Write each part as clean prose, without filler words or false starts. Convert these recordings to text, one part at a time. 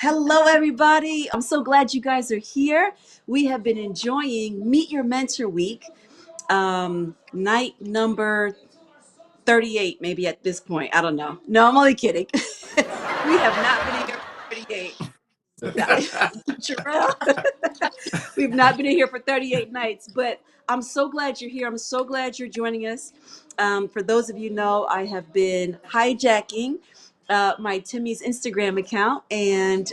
Hello, everybody. I'm so glad you guys are here. We have been enjoying Meet Your Mentor Week, night number 38, maybe at this point. I don't know. No, I'm only kidding. We have not been here for 38. Jarrell, we've not been in here for 38 nights, but I'm so glad you're here. I'm so glad you're joining us. For those of you know, I have been hijacking my Timmy's Instagram account, and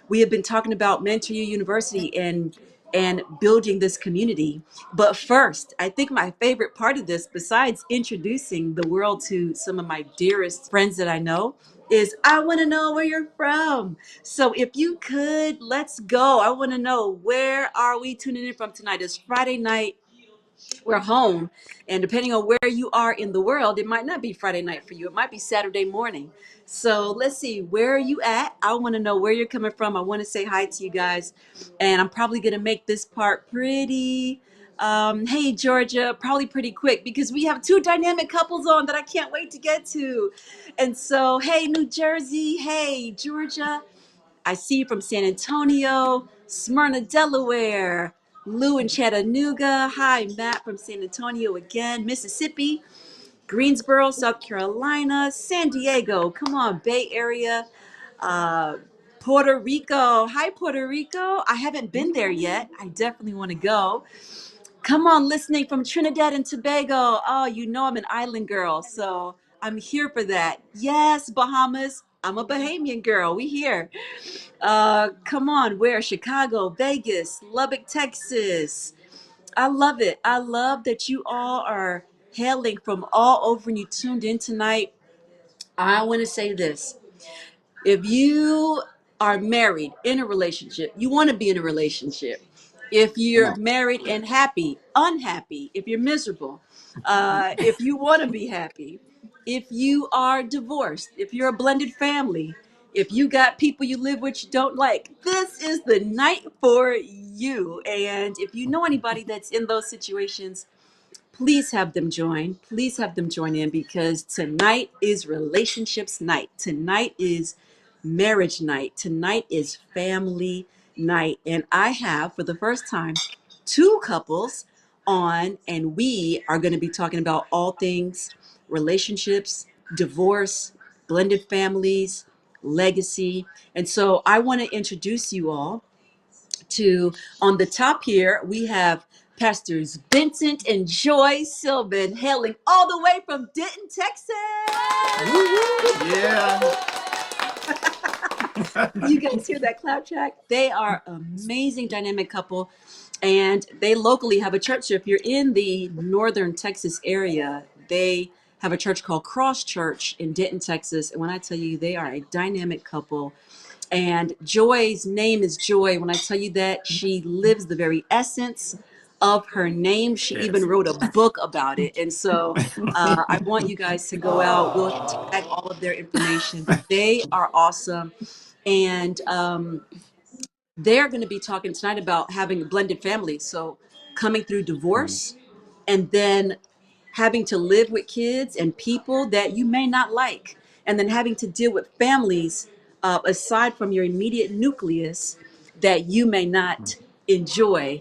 we have been talking about Mentor U University and building this community. But first, I think my favorite part of this, besides introducing the world to some of my dearest friends that I know, is I want to know where you're from. So if you could, let's go. I want to know, where are we tuning in from tonight? It's Friday night. We're home, and depending on where you are in the world, it might not be Friday night for you. It might be Saturday morning. So let's see, where are you at? I want to know where you're coming from. I want to say hi to you guys, and I'm probably going to make this part pretty hey Georgia, probably pretty quick, because we have two dynamic couples on that I can't wait to get to. And so, hey New Jersey, hey Georgia, I see you from San Antonio, Smyrna, Delaware, Lou in Chattanooga. Hi, Matt from San Antonio again, Mississippi, Greensboro, South Carolina, San Diego. Come on, Bay Area, uh, Puerto Rico. Hi, Puerto Rico. I haven't been there yet. I definitely want to go. Come on, listening from Trinidad and Tobago. Oh, you know I'm an island girl, so I'm here for that. Yes, Bahamas. I'm a Bahamian girl. We here. Come on, where? Chicago, Vegas, Lubbock, Texas. I love it. I love that you all are hailing from all over and you tuned in tonight. I want to say this. If you are married in a relationship, you want to be in a relationship. If Come you're on. married and happy, unhappy, if you're miserable, if you want to be happy, if you are divorced, if you're a blended family, if you got people you live with you don't like, this is the night for you. And if you know anybody that's in those situations, please have them join. Please have them join in, because tonight is relationships night. Tonight is marriage night. Tonight is family night. And I have, for the first time, two couples on, and we are going to be talking about all things relationships, divorce, blended families, legacy. And so I want to introduce you all to, on the top here, we have Pastors Vincent and Joy Silmon, hailing all the way from Denton, Texas. Yeah. You guys hear that clap track? They are amazing dynamic couple, and they locally have a church. So if you're in the northern Texas area, they have a church called Cross Church in Denton, Texas. And when I tell you, they are a dynamic couple. And Joy's name is Joy. When I tell you that, she lives the very essence of her name. She even Yes. wrote a book about it. And so I want you guys to go out. We'll tag all of their information. But they are awesome. And they're going to be talking tonight about having a blended family. So coming through divorce, and then having to live with kids and people that you may not like, and then having to deal with families aside from your immediate nucleus that you may not enjoy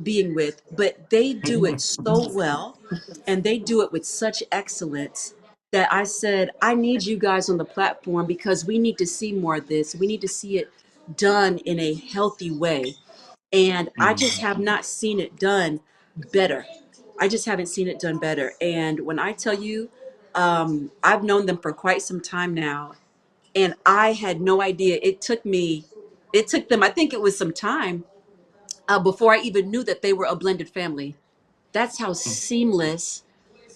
being with. But they do it so well, and they do it with such excellence, that I said, I need you guys on the platform, because we need to see more of this. We need to see it done in a healthy way. And I just have not seen it done better. I just haven't seen it done better. And when I tell you, I've known them for quite some time now, and I had no idea. It took them, I think it was some time before I even knew that they were a blended family. That's how seamless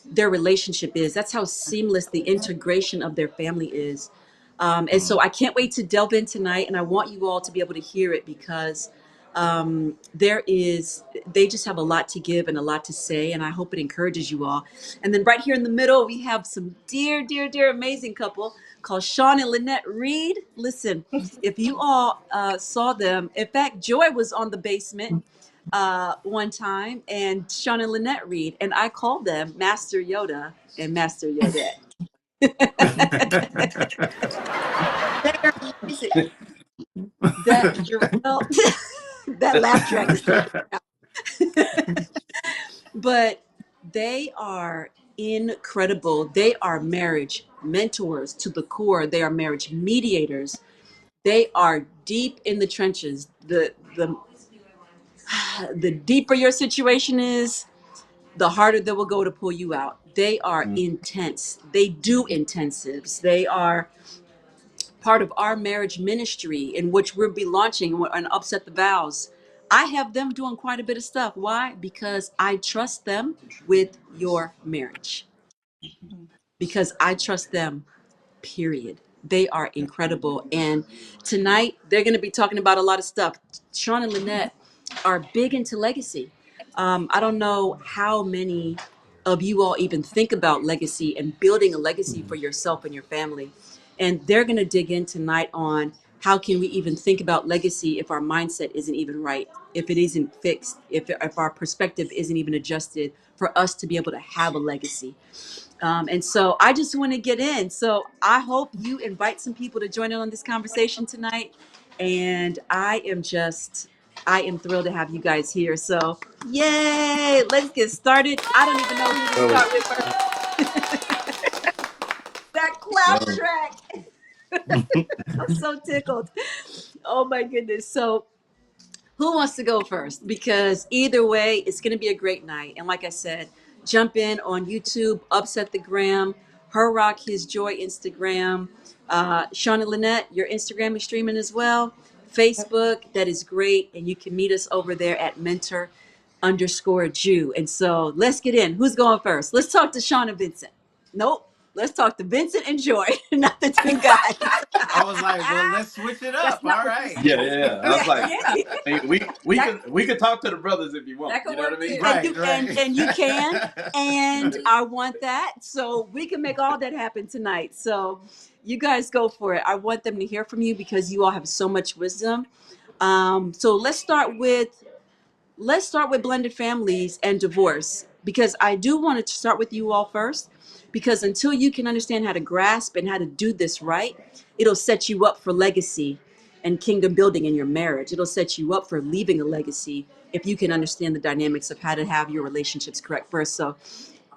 their relationship is. That's how seamless the integration of their family is. And so I can't wait to delve in tonight, and I want you all to be able to hear it, because they just have a lot to give and a lot to say, and I hope it encourages you all. And then right here in the middle, we have some dear, dear, dear, amazing couple called Sean and Lanette Reed. Listen, if you all saw them, in fact, Joy was on the basement one time, and Sean and Lanette Reed, and I called them Master Yoda and Master Yodette. They are amazing. That Jarrell, that laugh track is taken out. But they are incredible. They are marriage mentors to the core. They are marriage mediators. They are deep in the trenches. The deeper your situation is, the harder they will go to pull you out. They are intense. They do intensives. They are part of our marriage ministry in which we'll be launching and Upset the Vows. I have them doing quite a bit of stuff. Why? Because I trust them with your marriage. Because I trust them, period. They are incredible. And tonight, they're going to be talking about a lot of stuff. Sean and Lanette are big into legacy. I don't know how many of you all even think about legacy and building a legacy for yourself and your family. And they're going to dig in tonight on how can we even think about legacy if our mindset isn't even right, if it isn't fixed, if our perspective isn't even adjusted for us to be able to have a legacy. And so I just want to get in. So I hope you invite some people to join in on this conversation tonight. And I am thrilled to have you guys here. So yay, let's get started. I don't even know who to Oh, start with first. That clap oh. track. I'm so tickled. Oh my goodness. So who wants to go first? Because either way, it's going to be a great night. And like I said, jump in on YouTube, Upset the Gram, Her Rock His Joy Instagram. Shauna Lynette, your Instagram is streaming as well. Facebook, that is great. And you can meet us over there at mentor underscore Jew. And so let's get in. Who's going first? Let's talk to Sean and Vincent. Nope. Let's talk to Vincent and Joy, not the two guys. I was like, well, let's switch it That's up. not All what you right. Yeah, said. yeah, yeah. I was Yeah. like, Yeah, I mean, we that could talk to the brothers if you want. that You could know what I work mean? too. And Right, you and right. you can, and I want that, so we can make all that happen tonight. So you guys go for it. I want them to hear from you because you all have so much wisdom. So let's start with blended families and divorce, because I do want to start with you all first, because until you can understand how to grasp and how to do this right, it'll set you up for legacy and kingdom building in your marriage. It'll set you up for leaving a legacy if you can understand the dynamics of how to have your relationships correct first. So,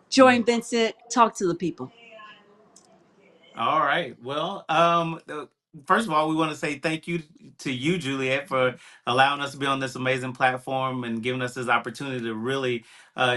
Joy and Vincent, talk to the people. All right. Well, first of all, we want to say thank you to you, Juliet, for allowing us to be on this amazing platform and giving us this opportunity to really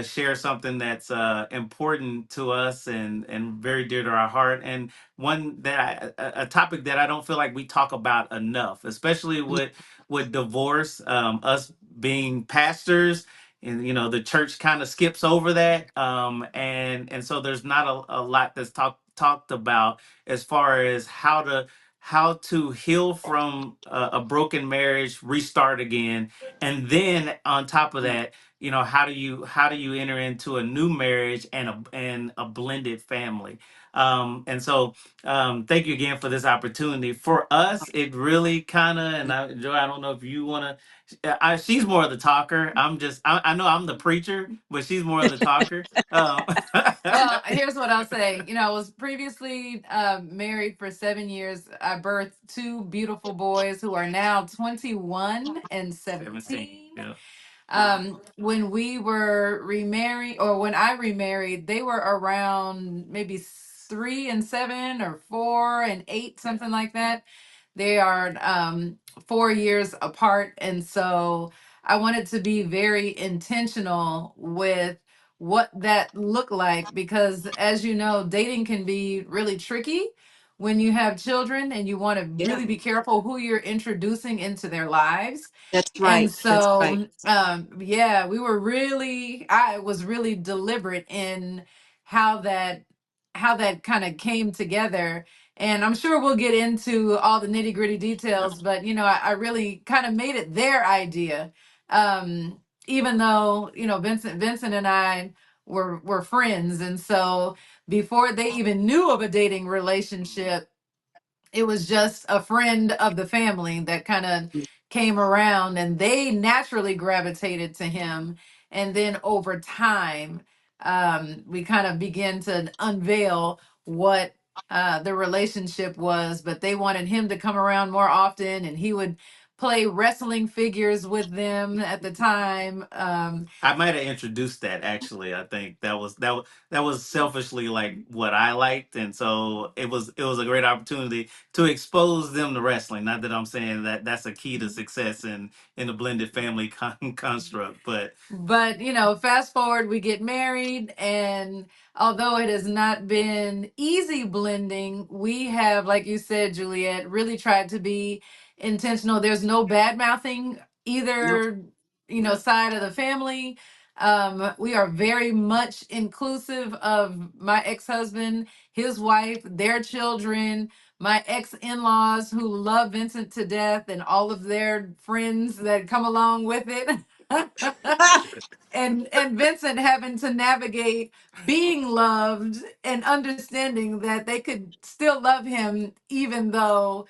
share something that's important to us and very dear to our heart, and one that a topic that I don't feel like we talk about enough, especially with divorce. Us being pastors. And the church kind of skips over that, and so there's not a lot that's talked about as far as how to heal from a broken marriage, restart again, and then on top of that, how do you enter into a new marriage and a blended family. And so thank you again for this opportunity. For us, it really kind of, and Joy, I don't know if you want to. She's more of the talker. I know I'm the preacher, but she's more of the talker. Well, here's what I'll say. I was previously married for 7 years. I birthed two beautiful boys who are now 21 and 17. 17. Yeah. When we were remarried, or when I remarried, they were around maybe 3 and 7 or 4 and 8, something like that. They are 4 years apart. And so I wanted to be very intentional with what that looked like, because as you know, dating can be really tricky when you have children and you want to Yeah, really be careful who you're introducing into their lives. that's And right. That's right. so, yeah, I was really deliberate in how that, how that kind of came together. And I'm sure we'll get into all the nitty gritty details, but I really kind of made it their idea. Even though, Vincent and I were friends. And so before they even knew of a dating relationship, it was just a friend of the family that kind of came around, and they naturally gravitated to him. And then over time, we kind of began to unveil what the relationship was, but they wanted him to come around more often, and he would play wrestling figures with them at the time. I might have introduced that actually. I think that was selfishly like what I liked, and so it was a great opportunity to expose them to wrestling. Not that I'm saying that that's a key to success in a blended family construct, but But, you know, fast forward, we get married, and although it has not been easy blending, we have, like you said, Juliet, really tried to be intentional. There's no bad mouthing Nope. either, you know, side of the family. We are very much inclusive of my ex-husband, his wife, their children, my ex-in-laws who love Vincent to death, and all of their friends that come along with it. And Vincent having to navigate being loved and understanding that they could still love him even though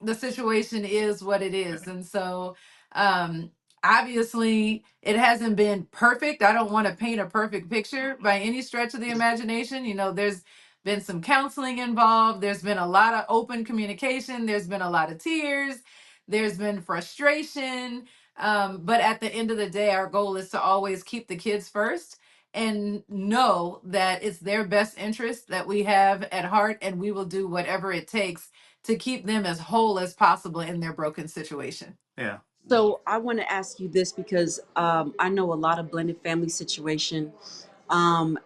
the situation is what it is. And so um, obviously it hasn't been perfect. I don't want to paint a perfect picture by any stretch of the imagination. You know, there's been some counseling involved. There's been a lot of open communication. There's been a lot of tears. There's been frustration, but at the end of the day, our goal is to always keep the kids first and know that it's their best interest that we have at heart, and we will do whatever it takes to keep them as whole as possible in their broken situation. yeah. So I want to ask you this because I know a lot of blended family situation. Um,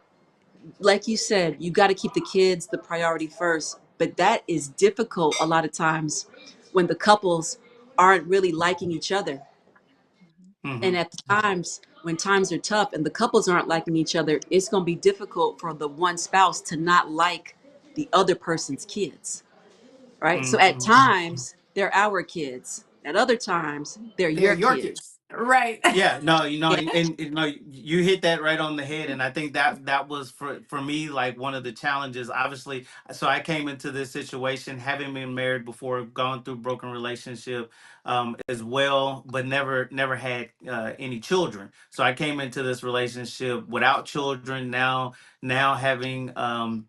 like you said, you got to keep the kids the priority first, but that is difficult a lot of times when the couples aren't really liking each other. Hmm. And at the times when times are tough and the couples aren't liking each other, it's going to be difficult for the one spouse to not like the other person's kids, right? So at Hmm. times they're our kids, at other times they're They're your your kids. kids. Right. Yeah, no, you know, And and you know, you hit that right on the head, and I think that was for me like one of the challenges. Obviously, so I came into this situation having been married before, gone through broken relationship as well, but never had any children. So I came into this relationship without children. Now having and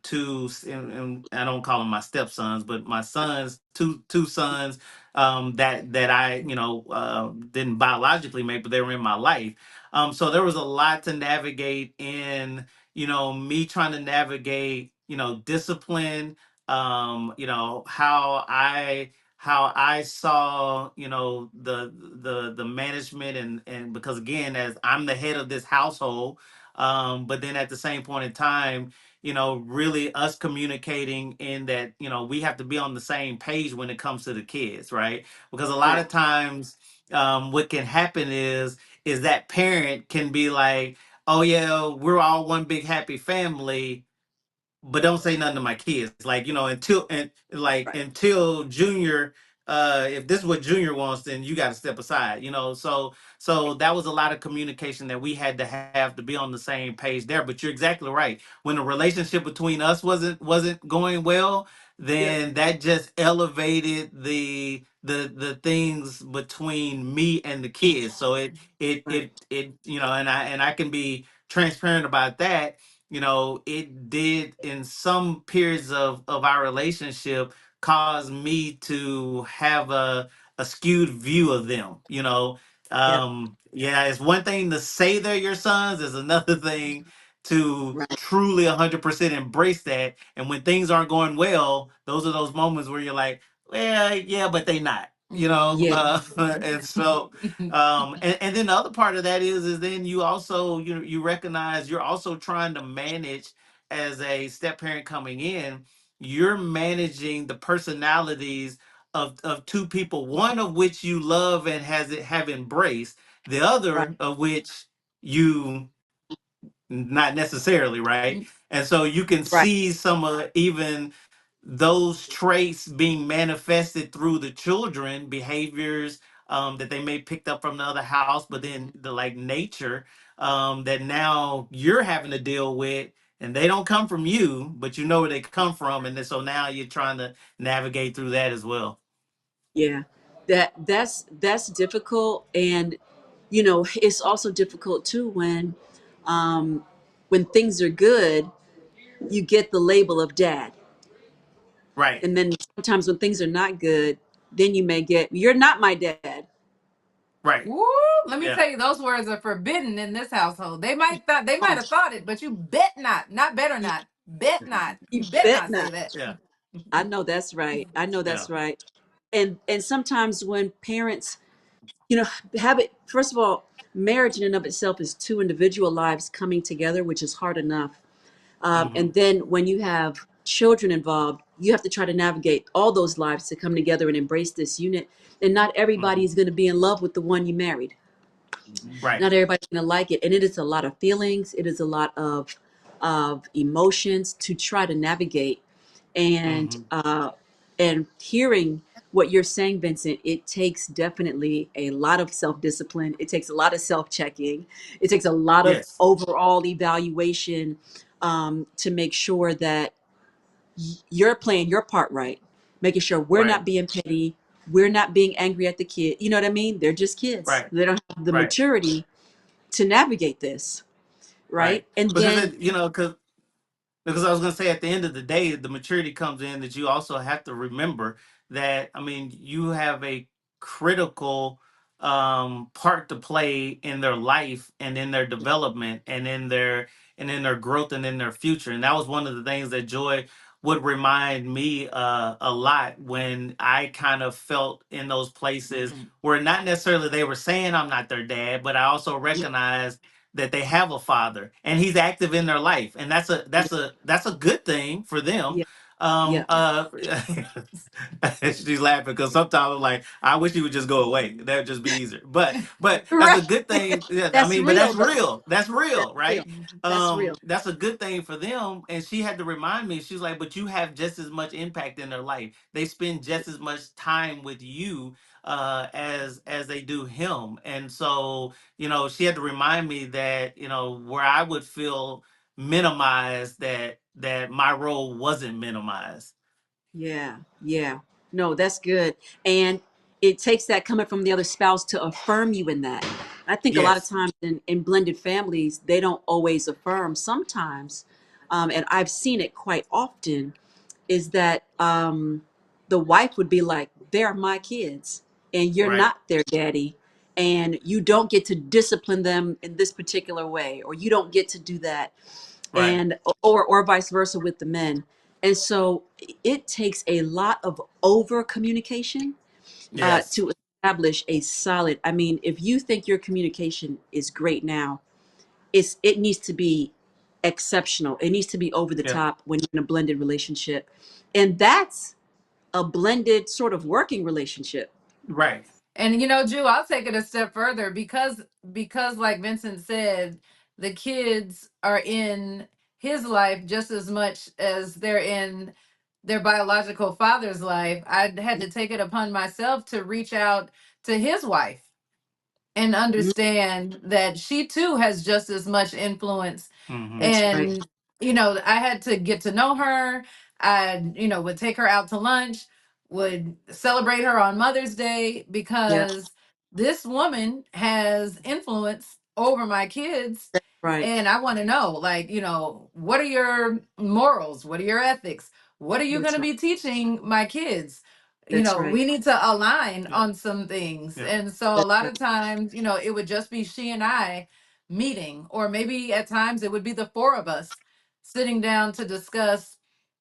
I don't call them my stepsons, but my sons, two sons that I didn't biologically make, but they were in my life. So there was a lot to navigate in me trying to navigate discipline, how I saw the management and because again as I'm the head of this household, but then at the same point in time really us communicating in that, we have to be on the same page when it comes to the kids, right? Because a lot right, of times, what can happen is that parent can be like, oh yeah, we're all one big happy family, but don't say nothing to my kids. Like, right. until Junior, if this is what Junior wants, then you got to step aside. So that was a lot of communication that we had to have to be on the same page there. But you're exactly right. When the relationship between us wasn't going well, Yep. then that just elevated the things between me and the kids. So Right. it and I can be transparent about that. It did in some periods of our relationship cause me to have a skewed view of them. Yep. Yeah, it's one thing to say they're your sons, it's another thing to Right. truly 100% embrace that. And when things aren't going well, those are those moments where you're like, well, yeah, but they not. Yeah. And so and then the other part of that is then you also you recognize you're also trying to manage as a step parent coming in, you're managing the personalities of two people, one of which you love and have embraced, the Right. other of which you not necessarily, right? And so you can Right. see some of even those traits being manifested through the children behaviors that they may picked up from the other house, but then the like nature that now you're having to deal with, and they don't come from you, but you know where they come from, and then, so now you're trying to navigate through that as well. Yeah. That's difficult, and it's also difficult too um when things are good, you get the label of dad. Right. And then sometimes when things are not good, then you may get, "You're not my dad." Right. Woo, let me Yeah. tell you, those words are forbidden in this household. They might Oh, have thought it, but you bet not, not better you, not, bet not. you You bet bet not not. say that. Yeah. I know that's right. I know Yeah. that's right. And sometimes when parents, you know, have it, first of all, marriage in and of itself is two individual lives coming together, which is hard enough. Hmm. And then when you have children involved, you have to try to navigate all those lives to come together and embrace this unit. And not everybody Hmm. is going to be in love with the one you married. Right. Not everybody's going to like it. And it is a lot of feelings. It is a lot of emotions to try to navigate. And Hmm. and hearing what you're saying, Vincent, it takes definitely a lot of self-discipline. It takes a lot of self-checking. It takes a lot of Yes. overall evaluation, to make sure that you're playing your part right, making sure we're Right. not being petty, we're not being angry at the kid. You know what I mean? They're just kids. Right. They don't have the Right. maturity to navigate this, Right. right? And Because then, it, because I was going to say, at the end of the day, the maturity comes in that you also have to remember that, I mean, you have a critical part to play in their life and in their development and in their growth and in their future. And that was one of the things that Joy would remind me a lot when I kind of felt in those places where not necessarily they were saying I'm not their dad, but I also yeah, recognized that they have a father and he's active in their life, and yeah, that's a good thing for them. yeah, um yeah. uh she's laughing because sometimes I'm like, I wish he would just go away, that would just be easier, but that's Right. a good thing. Yeah, I That's mean, but real that's though. real, that's That's real, real. right? That's real. That's a good thing for them. And she had to remind me, she's like, but you have just as much impact in their life, they spend just as much time with you as they do him. And so, she had to remind me that, where I would feel minimized, that my role wasn't minimized. Yeah, yeah. No, that's good. And it takes that coming from the other spouse to affirm you in that. I think a lot of Yes. times in blended families, they don't always affirm. Sometimes, and I've seen it quite often, is that the wife would be like, "They're my kids, and you're Right. not their daddy, and you don't get to discipline them in this particular way, or you don't get to do that," Right. and or vice versa with the men. And so it takes a lot of over communication Yes. to establish a solid. I mean, if you think your communication is great now, it needs to be exceptional. It needs to be over the Yeah. top when you're in a blended relationship, and that's a blended sort of working relationship. Right. And Jew, I'll take it a step further because like Vincent said, the kids are in his life just as much as they're in their biological father's life. I had to take it upon myself to reach out to his wife and Mhm. understand that she too has just as much influence. Hmm. That's right. And I had to get to know her. I would take her out to lunch, would celebrate her on Mother's Day, Yeah, because this woman has influence over my kids. that's right. And I want to know, like, what are your morals, what are your ethics, what are you going That's to right. be teaching my kids? That's right. We need to align Yeah. on some things. Yeah. And so a That's lot right. of times, it would just be she and I meeting, or maybe at times it would be the four of us sitting down to discuss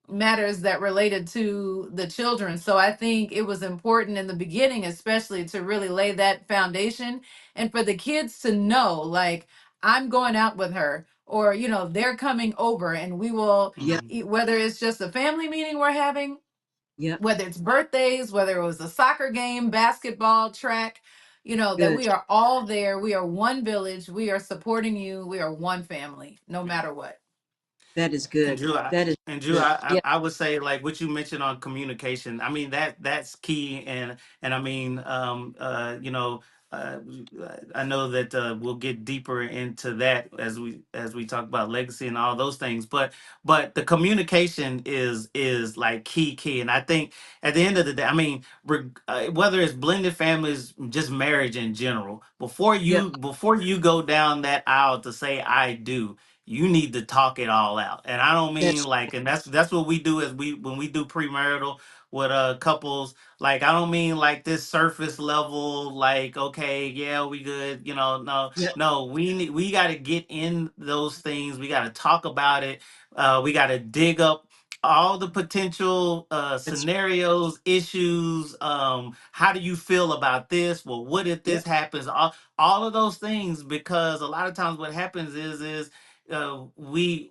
matters that related to the children. So I think it was important in the beginning, especially, to really lay that foundation and for the kids to know, like, I'm going out with her, or, they're coming over and we will Yeah, Hmm. eat, whether it's just a family meeting we're having, yeah. whether it's birthdays, whether it was a soccer game, basketball, track, that Good. we are all there. We are one village. We are supporting you. We are one family, no Yeah. matter what. That is And good. Drew, That is good. Yeah, I would say, like what you mentioned on communication. I mean, that's key. And I mean, uh, I know that we'll get deeper into that as we talk about legacy and all those things. But the communication is like key. And I think at the end of the day, I mean, whether it's blended families, just marriage in general, yeah. before you go down that aisle to say I do, you need to talk it all out. And I don't mean That's like, and that's what we do, as when we do premarital, with couples. Like, I don't mean like this surface level, like, okay, yeah, we good, no, Yep. no, we got to get in those things. We got to talk about it. We got to dig up all the potential That's scenarios, issues. How do you feel about this? Well, what if this yep. happens? All of those things, because a lot of times what happens is we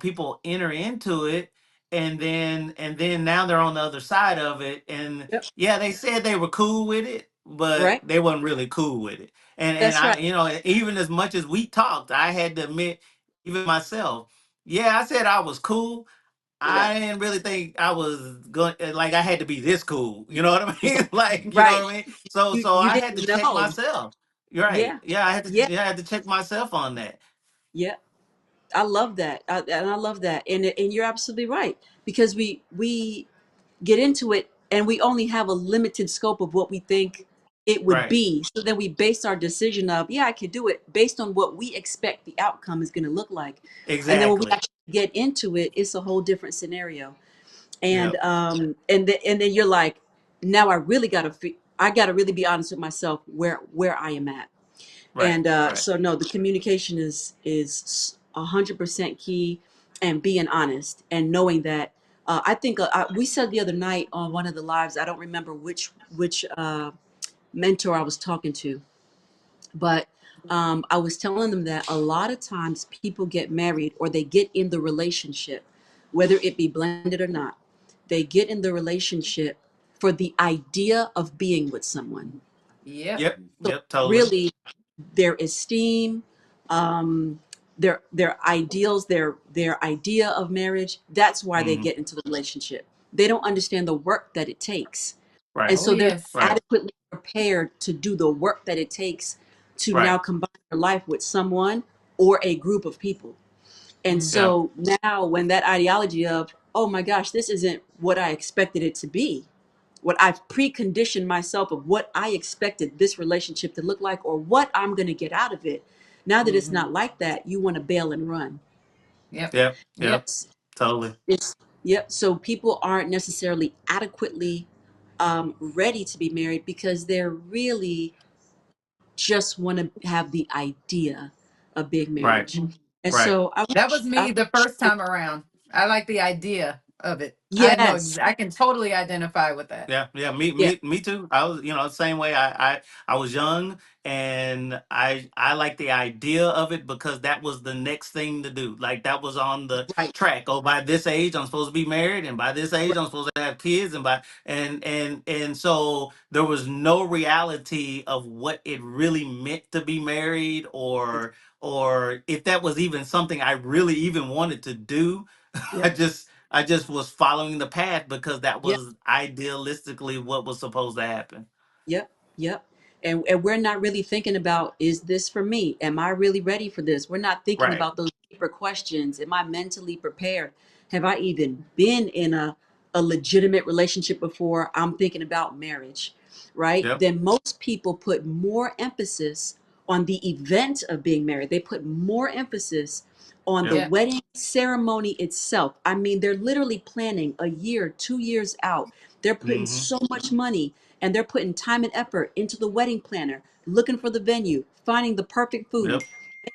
people enter into it, and then now they're on the other side of it, and Yep. yeah, they said they were cool with it, but Right. they wasn't really cool with it. And That's I, right. even as much as we talked, I had to admit, even myself, yeah, I said I was cool. Yeah. I didn't really think I was going, like, I had to be this cool. You know what I mean? Like, you know Right. what I mean? So You so you I had to didn't check know. myself. You're right. Yeah. Yeah, I had to Yeah. yeah, I had to check myself on that. Yeah. I love that. And I love that. And you're absolutely right because we get into it and we only have a limited scope of what we think it would Right. be. So then we base our decision of, yeah, I could do it based on what we expect the outcome is going to look like. And then when we Exactly. actually get into it, it's a whole different scenario. And Yep. and then you're like, now I got to really be honest with myself where I am at. Right. And Right. so no, the communication is 100% key, and being honest and knowing that. I think we said the other night on one of the lives. I don't remember which mentor I was talking to, but I was telling them that a lot of times people get married or they get in the relationship, whether it be blended or not. They get in the relationship for the idea of being with someone. Yep. Yep. So Yep. Totally. really, their esteem, um, their ideals, their idea of marriage. That's why they Hmm. get into the relationship. They don't understand the work that it takes, and Right. Oh so they're yes. Right. not adequately prepared to do the work that it takes to Right. now combine their life with someone or a group of people. And Hmm. Yeah. so now, when that ideology of, oh my gosh, this isn't what I expected it to be, what I've preconditioned myself of what I expected this relationship to look like or what I'm going to get out of it. Now that it's Hmm. not like that, you want to bail and run. Yep. Yep. Yep. Yep. It's, Totally. it's yep. So people aren't necessarily adequately ready to be married because they're really just want to have the idea of being Right. married. And Right. so That was I me the want first time around. I like the idea of it. I know yes, I can totally identify with that. Yeah, yeah, me, yeah, me, me too. I was, the same way. I was young, and I like the idea of it because that was the next thing to do. Like, that was on the right, track. Oh, by this age, I'm supposed to be married, and by this age, right, I'm supposed to have kids, and so there was no reality of what it really meant to be married, or if that was even something I really even wanted to do. yeah, I just was following the path because that yeah. was idealistically what was supposed to happen. Yep, yep. And we're not really thinking about, is this for me? Am I really ready for this? We're not thinking Right. about those deeper questions. Am I mentally prepared? Have I even been in a legitimate relationship before I'm thinking about marriage? Right? Yep. Then most people put more emphasis on the event of being married. They put more emphasis on the Yep. Yeah. wedding ceremony itself. I mean, they're literally planning a year, 2 years out. They're putting Mm-hmm. so much money and they're putting time and effort into the wedding planner, looking for the venue, finding the perfect food, Yep.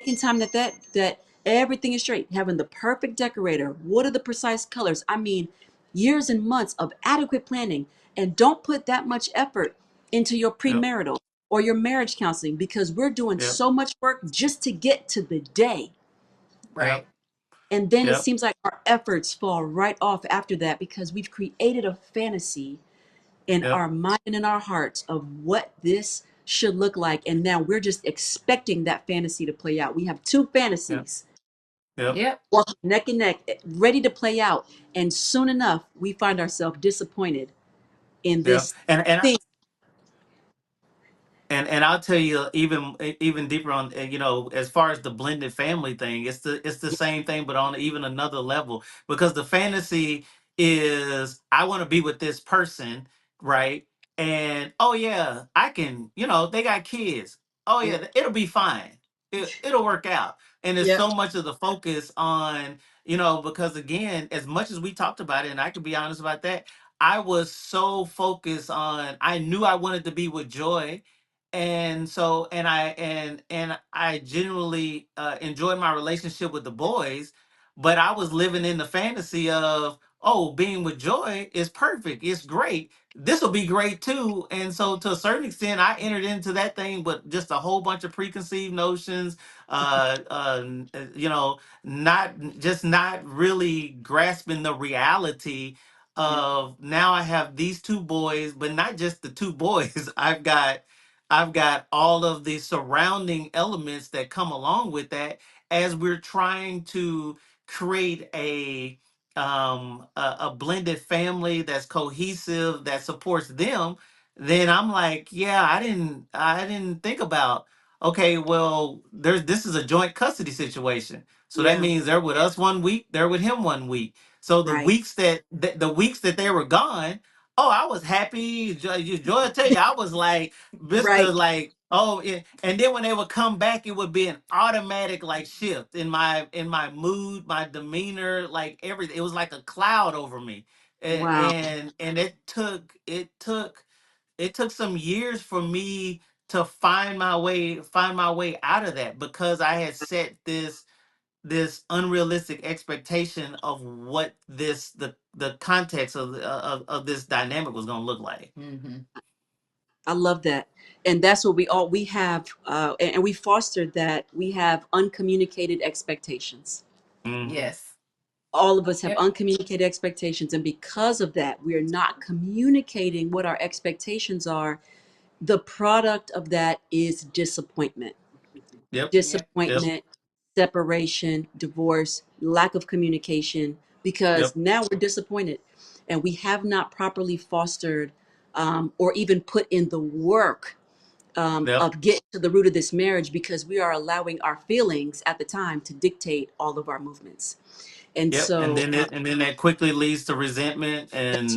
making time that everything is straight, having the perfect decorator. What are the precise colors? I mean, years and months of adequate planning, and don't put that much effort into your Yep. premarital or your marriage counseling because we're doing Yep. so much work just to get to the day. Yep. Right. And then it Yep. seems like our efforts fall right off after that because we've created a fantasy in Yep. our mind and in our hearts of what this should look like. And now we're just expecting that fantasy to play out. We have two Yep. fantasies Yep. Yep. walking neck and neck, ready to play out. And soon enough, we find ourselves disappointed in Yep. this And thing. and I'll tell you even deeper on, as far as the blended family thing, it's the same thing, but on even another level, because the fantasy is, I want to be with this person, right? And oh yeah, I can, they got kids. Oh Yep. yeah, it'll be fine. It'll work out. And there's Yep. so much of the focus on, because again, as much as we talked about it, and I can be honest about that, I was so focused on, I knew I wanted to be with Joy. And so, and I genuinely enjoyed my relationship with the boys, but I was living in the fantasy of, oh, being with Joy is perfect. It's great. This will be great too. And so to a certain extent, I entered into that thing, but just a whole bunch of preconceived notions, you know, not really grasping the reality of, now I have these two boys, but not just the two boys. I've got all of the surrounding elements that come along with that, as we're trying to create a blended family that's cohesive, that supports them. Then I'm like, yeah, I didn't think about, okay, well, this is a joint custody situation. So that Yeah. means they're with us 1 week, they're with him 1 week. So the Right. weeks that they were gone, oh, I was happy. Joy, tell you, I was like, Mr. Right. Like, oh, yeah. And then when they would come back, it would be an automatic like shift in my mood, my demeanor, like everything. It was like a cloud over me. And Wow. and it took some years for me to find my way out of that, because I had set this unrealistic expectation of what the context of this dynamic was going to look like. Mm-hmm. I love that. And that's what we have, and we fostered that. We have uncommunicated expectations. Hmm. Yes. All of us have Yep. uncommunicated expectations. And because of that, we are not communicating what our expectations are. The product of that is disappointment. Yep. Yep. Yep. Disappointment, separation, divorce, lack of communication, because Yep. now we're disappointed and we have not properly fostered, or even put in the work, Yep. of getting to the root of this marriage, because we are allowing our feelings at the time to dictate all of our movements. And Yep. And so, then that quickly leads to resentment that's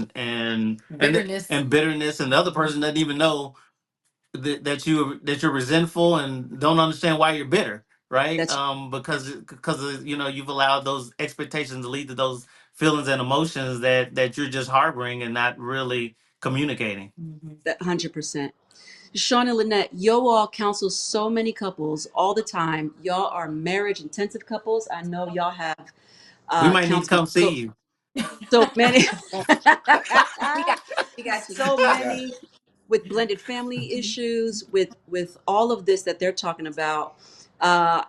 Bitterness. and bitterness, and the other person doesn't even know that you're resentful and don't understand why you're bitter, right? that's Because you've allowed those expectations to lead to those feelings and emotions that you're just harboring and not really communicating. Mm-hmm. that 100%. Sean and Lynette, yo all counsel so many couples all the time. Y'all are marriage intensive couples. I know y'all have We might need to counseled come see you. so many, We got we got you. so Yeah. many with blended family issues, with all of this that they're talking about.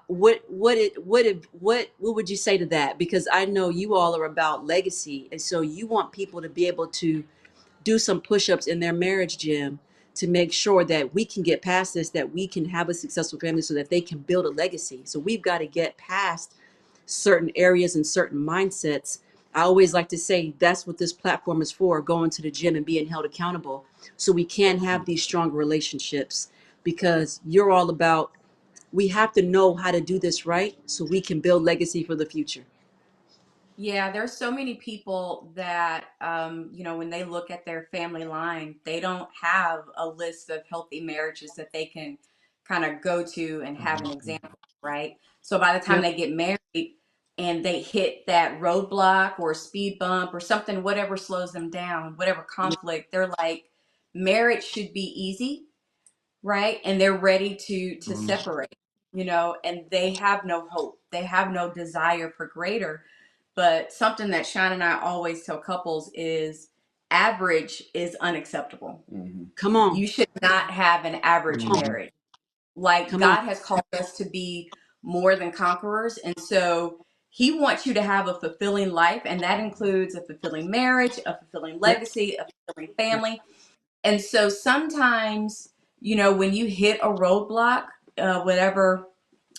What would you say to that? Because I know you all are about legacy, and so you want people to be able to do some push-ups in their marriage gym to make sure that we can get past this, that we can have a successful family so that they can build a legacy. So we've got to get past certain areas and certain mindsets. I always like to say that's what this platform is for, going to the gym and being held accountable so we can have these stronger relationships, because you're all about, we have to know how to do this right so we can build legacy for the future. Yeah, there's so many people that, when they look at their family line, they don't have a list of healthy marriages that they can kind of go to and have an example, right? So by the time Yep. they get married and they hit that roadblock or speed bump or something, whatever slows them down, whatever Yep. conflict, they're like, marriage should be easy, right? And they're ready to Mhm. separate, and they have no hope. They have no desire for greater. But something that Sean and I always tell couples is average is unacceptable. Mm-hmm. Come on. You should not have an average Come on. marriage. Like Come on. God has called us to be more than conquerors. And so he wants you to have a fulfilling life. And that includes a fulfilling marriage, a fulfilling Yep. legacy, a fulfilling Yep. family. And so sometimes, when you hit a roadblock, whatever,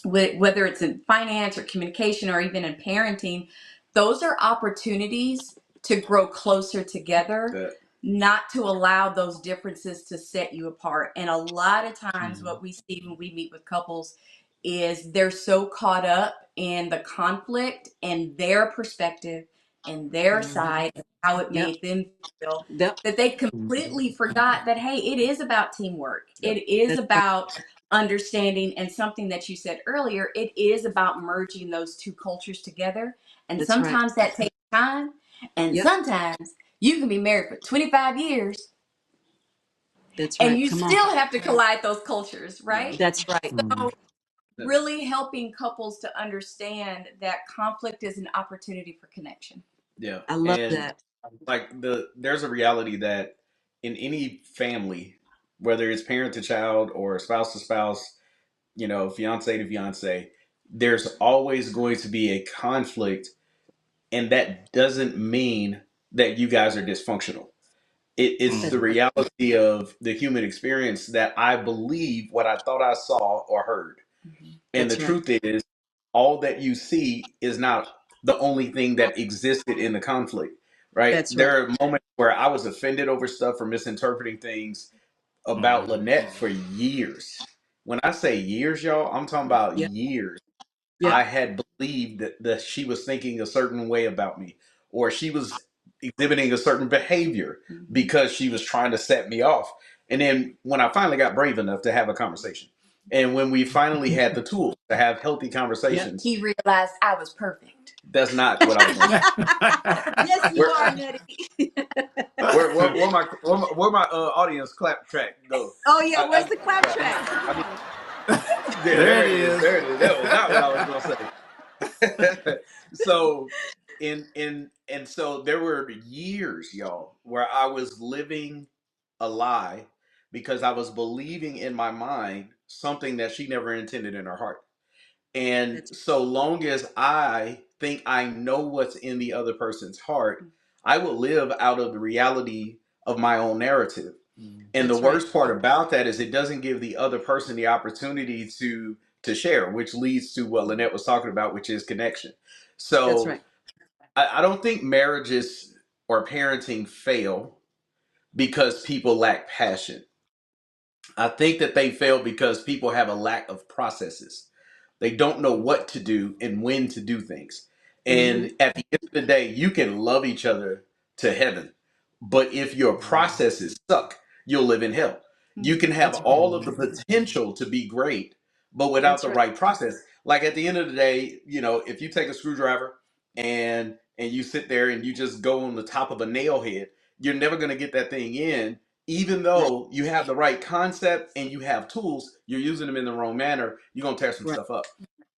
whether it's in finance or communication or even in parenting, those are opportunities to grow closer together, That. not to allow those differences to set you apart. And a lot of times, Mhm. what we see when we meet with couples is they're so caught up in the conflict and their perspective and their Mm-hmm. side and how it Yep. made them feel, Yep. that they Mhm. completely forgot that, hey, it is about teamwork. Yep. It is That's right. about understanding, and something that you said earlier, it is about merging those two cultures together. And That's right. sometimes that takes time, and Yep. sometimes You can be married for 25 years That's and right. you Come on. still have to collide those cultures, Yeah. right? That's right. So really helping couples to understand that conflict is an opportunity for connection. Yeah. I love And that. like there's a reality that in any family, whether it's parent to child or spouse to spouse, fiance to fiance, there's always going to be a conflict, and that doesn't mean that you guys are dysfunctional. It's That's the right. reality of the human experience that I believe what I thought I saw or heard. Mhm. And the That's right. truth is, all that you see is not the only thing that existed in the conflict, right? That's right. There are moments where I was offended over stuff or misinterpreting things about Lanette for years. When I say years, y'all, I'm talking about Yep. years. Yep. I had believed that she was thinking a certain way about me, or she was exhibiting a certain behavior Mhm. because she was trying to set me off. And then when I finally got brave enough to have a conversation, and when we finally had the tools to have healthy Yep. conversations, He realized I was perfect. that's not what I was going to say. Yes, you Where are, Nettie. where my audience clap track go? Oh yeah, where's I the clap track? Come I need on. there, There there it it is. is. There it is. That was not what I was going to say. So and so there were years, y'all, where I was living a lie because I was believing in my mind something that she never intended in her heart. And That's so long as I think I know what's in the other person's heart, I will live out of the reality of my own narrative. And the that's right. worst part about that is it doesn't give the other person the opportunity to share, which leads to what Lanette was talking about, which is connection. That's So right. I don't think marriages or parenting fail because people lack passion. I think that they fail because people have a lack of processes. They don't know what to do and when to do things. Mm-hmm. And at the end of the day, you can love each other to heaven. But if your processes suck, you'll live in hell. You can have That's right. all of the potential to be great, but without That's the right. right process. Like at the end of the day, if you take a screwdriver and you sit there and you just go on the top of a nail head, you're never going to get that thing in. Even Right. though you have the right concept and you have tools, you're using them in the wrong manner, you're going to tear some Right. stuff up.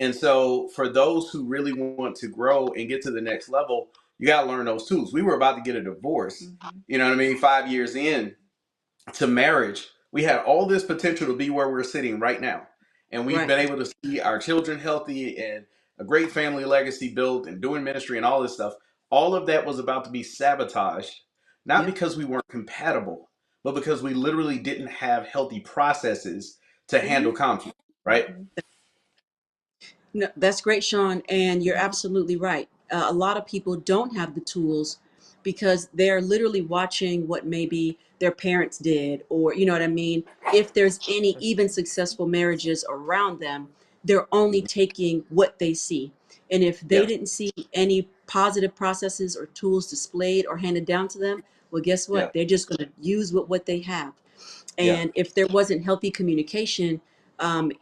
And so, for those who really want to grow and get to the next level, you got to learn those tools. We were about to get a divorce, Mhm. you know what I mean? 5 years in to marriage, we had all this potential to be where we're sitting right now. And we've Right. been able to see our children healthy and a great family legacy built and doing ministry and all this stuff. All of that was about to be sabotaged, not Yep. because we weren't compatible, but because we literally didn't have healthy processes to handle conflict, right? Mhm. No, that's great, Sean, and you're absolutely right. A lot of people don't have the tools because they're literally watching what maybe their parents did, or you know what I mean. If there's any even successful marriages around them, they're only Mhm. taking what they see. And if they Yeah, didn't see any positive processes or tools displayed or handed down to them, well, guess yeah, what? They're just going to use what they have. yeah, And if there wasn't healthy communication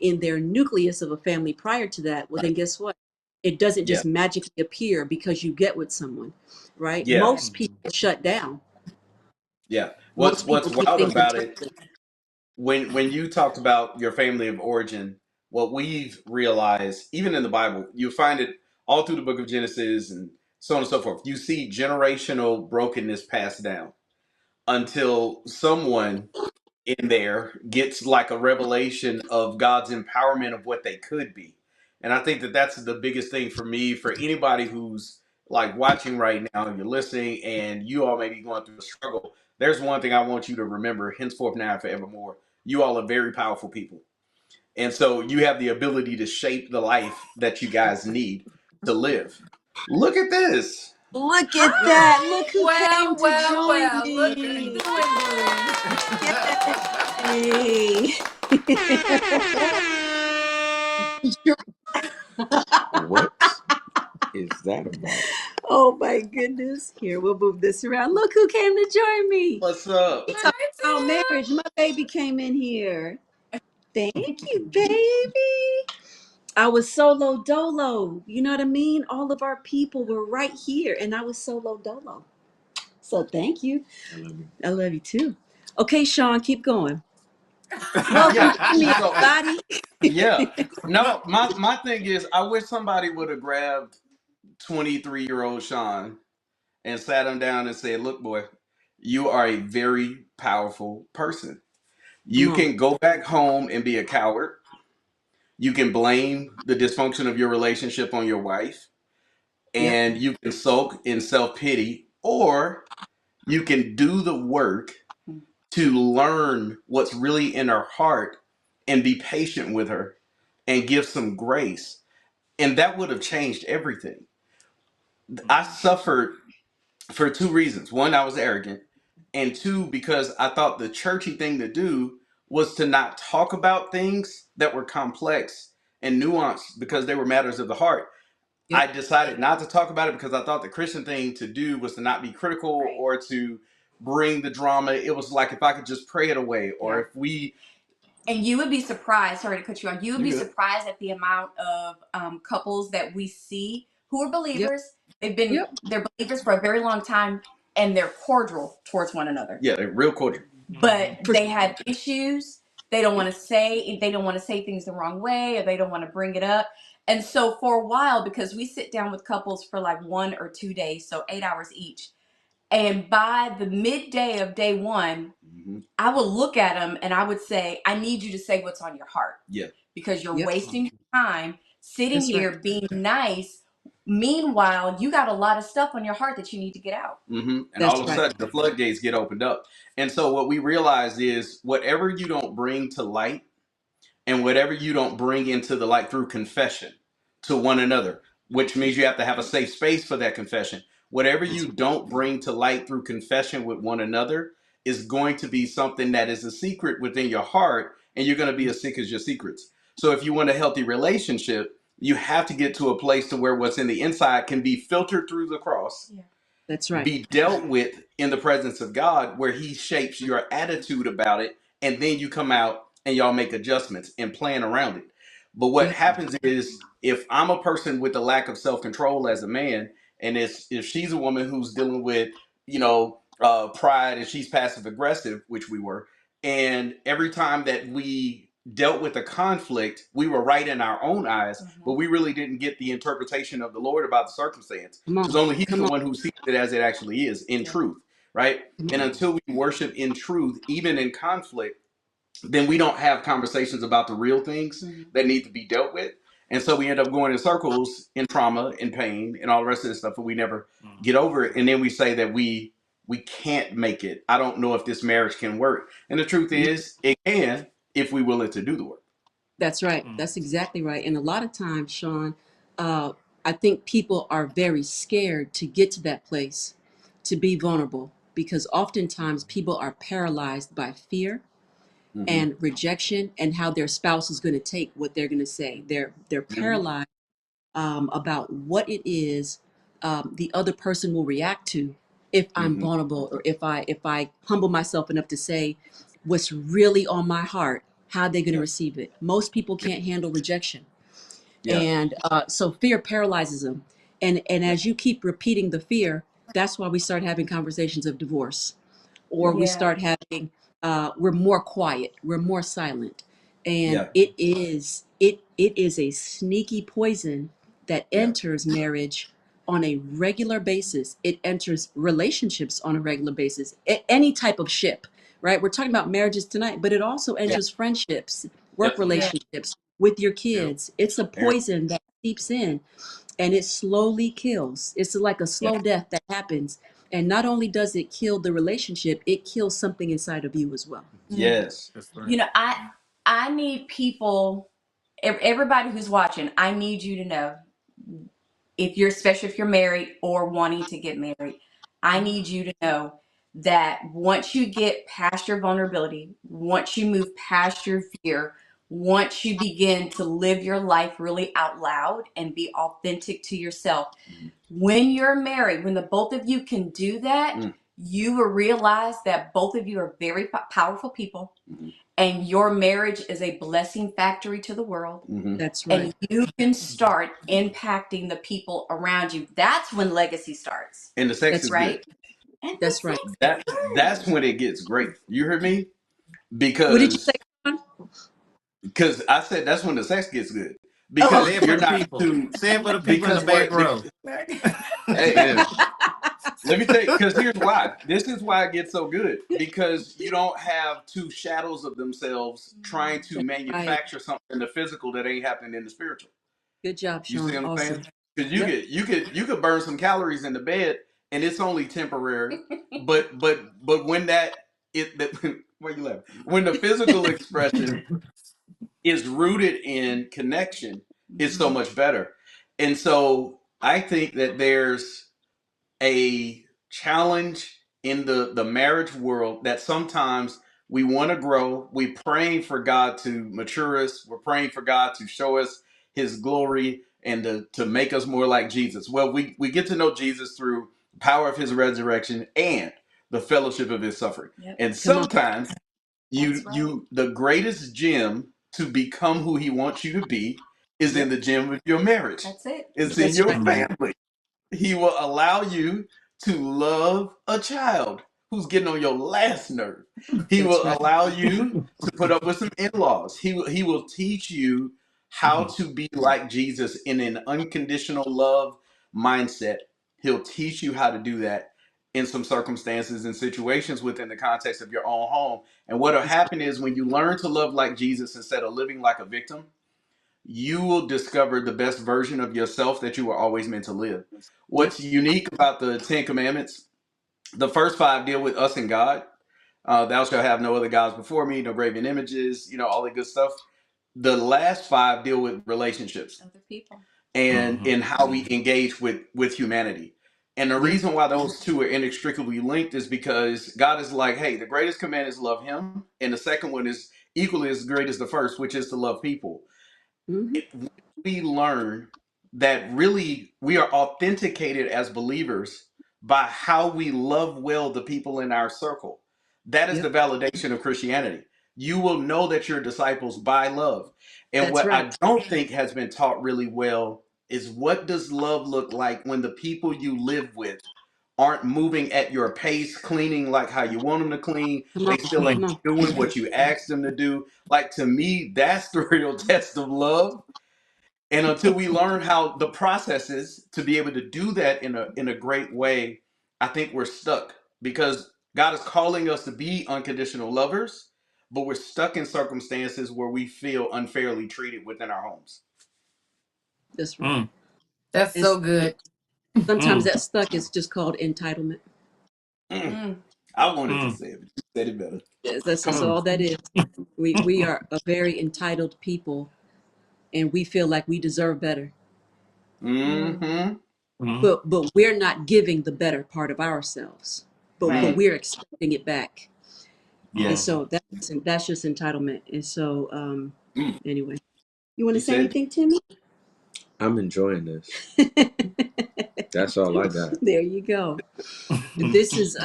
in their nucleus of a family prior to that, well, then guess what? It doesn't yeah, just magically appear because you get with someone, right? yeah, Most people shut down. yeah. What's Most people what's keep wild things about it internal. when you talked about your family of origin, what we've realized, even in the Bible, you find it all through the book of Genesis and so on and so forth. You see generational brokenness passed down until someone in there gets like a revelation of God's empowerment of what they could be. And I think that that's the biggest thing for me, for anybody who's like watching right now, you're listening, and you all may be going through a struggle. There's one thing I want you to remember henceforth, now, and forevermore. You all are very powerful people. And so you have the ability to shape the life that you guys need to live. Look at this. Look at that. Look Hi. who came Well, to well, join well. Look who's me. doing this. Yay. What is that about? Oh my goodness. Here, we'll move this around. Look who came to join me. What's up? We talking about marriage. My baby came in here. Thank you, baby. I was solo dolo. You know what I mean? All of our people were right here, and I was solo dolo. So thank you. I love you. I love you too. Okay, Sean, keep going. Welcome Yeah. to me, So everybody. yeah. No, my thing is I wish somebody would have grabbed 23-year-old Sean and sat him down and said, "Look, boy, you are a very powerful person. Come You on. can go back home and be a coward. You can blame the dysfunction of your relationship on your wife, Yep. and you can sulk in self-pity, or you can do the work to learn what's really in her heart and be patient with her and give some grace." And that would have changed everything. I suffered for two reasons. One, I was arrogant. And two, because I thought the churchy thing to do was to not talk about things that were complex and nuanced because they were matters of the heart. I Yep. decided not to talk about it because I thought the Christian thing to do was to not be critical Right. or to bring the drama. It was like if I could just pray it away, or Yeah. if we. And you would be surprised, sorry to cut you off, you would You be good. surprised at the amount of couples that we see who are Yep. believers. Yep. They're believers for a very long time, and they're cordial towards one another. Yeah, they're real cordial. But For they have issues. They don't want to say things the wrong way, or they don't want to bring it up. And so for a while, because we sit down with couples for like 1 or 2 days, so 8 hours each. And by the midday of day one, Hmm. I would look at them and I would say, I need you to say what's on your heart Yeah. because you're Yep. wasting your time sitting That's right. here being nice. Meanwhile, you got a lot of stuff on your heart that you need to get out. And all That's of a right. sudden, the floodgates get opened up. And so, what we realize is whatever you don't bring to light and whatever you don't bring into the light through confession to one another, which means you have to have a safe space for that confession. Whatever That's you right. don't bring to light through confession with one another is going to be something that is a secret within your heart, and you're going to be as sick as your secrets. So, if you want a healthy relationship, you have to get to a place to where what's in the inside can be filtered through the cross, Yeah. That's right. be dealt with in the presence of God, where He shapes your attitude about it, and then you come out and y'all make adjustments and plan around it. But what Yep. happens is, if I'm a person with a lack of self control as a man, and if she's a woman who's dealing with, pride, and she's passive aggressive, which we were, and every time that we dealt with a conflict, we were right in our own eyes, but we really didn't get the interpretation of the Lord about the circumstance, Come because on. only He's Come the on. one who sees it as it actually is in Yeah. truth, right? Come And on. until we worship in truth, even in conflict, then we don't have conversations about the real things Mhm. that need to be dealt with. And so we end up going in circles in trauma and pain and all the rest of this stuff, and we never get over it. And then we say that we can't make it. I don't know if this marriage can work. And the truth Yep. is, it can if we willing to do the work. That's right. That's exactly right. And a lot of times, Sean, uh, I think people are very scared to get to that place, to be vulnerable, because oftentimes people are paralyzed by fear Mm-hmm. and rejection and how their spouse is going to take what they're going to say. They're Mm-hmm. paralyzed about what it is the other person will react to if I'm Mm-hmm. vulnerable, or if I humble myself enough to say what's really on my heart. How are they going to Yeah. receive it? Most people Yeah. can't handle rejection, Yeah. and so fear paralyzes them. And Yeah. as you keep repeating the fear, that's why we start having conversations of divorce, or Yeah. we Yeah. start having we're more quiet, we're more silent, and Yeah. it is a sneaky poison that Yeah. enters marriage on a regular basis. It enters relationships on a regular basis, any type of ship, right? We're talking about marriages tonight, but it also Yeah. enters friendships, work Yep. Yeah. relationships with your Yep. kids. It's a Aaron. poison that seeps in and it slowly kills. It's like a Yeah. slow death that happens. And not only does it kill the relationship, it kills something inside of you as well. Mhm. Yes. That's right. You know, I need people, everybody who's watching, I need you to know, if you're, especially if you're married or wanting to get married, I need you to know that once you get past your vulnerability, once you move past your fear, once you begin to live your life really out loud and be authentic to yourself, Mm-hmm. when you're married, when the both of you can do that, you will realize that both of you are very powerful people, Mm-hmm. and your marriage is a blessing factory to the world, Mm-hmm. That's right. and you can start impacting the people around you. That's when legacy starts, And the sex That's is good. right? And the That's right. sex That gets that's good. when it gets great. You heard me? What did you say, Because Sean? I said that's when the sex gets good. Oh, Say Because it for you're the not people. too Say it for the people in the because back what row. hey, oh. yeah. Let me tell you, because here's why. This is why it gets so good. Because you don't have two shadows of themselves trying to That's right. manufacture something in the physical that ain't happening in the spiritual. Good job, You see Sean. what I'm saying? Awesome. Because Yep. you could burn some calories in the bed and it's only temporary. But when why you laughing? When the physical expression is rooted in connection, it's so Mhm. much better. And so I think that there's a challenge in the marriage world that sometimes we want to grow. We praying for God to mature us. We're praying for God to show us His glory and to make us more like Jesus. Well, we get to know Jesus through the power of His resurrection and the fellowship of His suffering. Yep, And Come on. sometimes that's right. you the greatest gem to become who He wants you to be is in Yep. the gem of your marriage. That's it. It's in That's your right. Mhm. family. He will allow you to love a child who's getting on your last nerve. He That's will right. allow you to put up with some in-laws. He will teach you how to be like Jesus in an unconditional love mindset. He'll teach you how to do that in some circumstances and situations within the context of your own home. And what'll That's happen is when you learn to love like Jesus instead of living like a victim, you will discover the best version of yourself that you were always meant to live. yep. What's unique about the Ten Commandments, the first five deal with us and God. Thou shalt have no other gods before me, no graven images, all that good stuff. The last five deal with relationships Other people. and Mhm. in how we engage with humanity. And the Yeah. reason why those two are inextricably linked is because God is like, hey, the greatest command is love him. And the second one is equally as great as the first, which is to love people. Hmm. When we learn that really we are authenticated as believers by how we love well the people in our circle. That is Yep. the validation of Christianity. You will know that you're disciples by love. And That's what right. I don't think has been taught really well is what does love look like when the people you live with aren't moving at your pace, cleaning like how you want them to clean. Come They on. still Come ain't on. doing what you asked them to do. Like to me, that's the real test of love. And until we learn how the process is to be able to do that in a great way, I think we're stuck because God is calling us to be unconditional lovers, but we're stuck in circumstances where we feel unfairly treated within our homes. That's right. Mm. That's And so good. sometimes Mm. that stuck is just called entitlement. Mm, Mm. I wanted to Mm. say it, but you said it better. That's Come just on. Mm. all that is. We are a very entitled people, and we feel like we deserve better. Mm. Mm-hmm. Mm. But we're not giving the better part of ourselves. But Mm, Right. we're expecting it back. And yes. Mhm. so that's just entitlement. And so Mm, anyway, you want to you say said anything, Timmy? I'm enjoying this. That's all I got. There you go. This is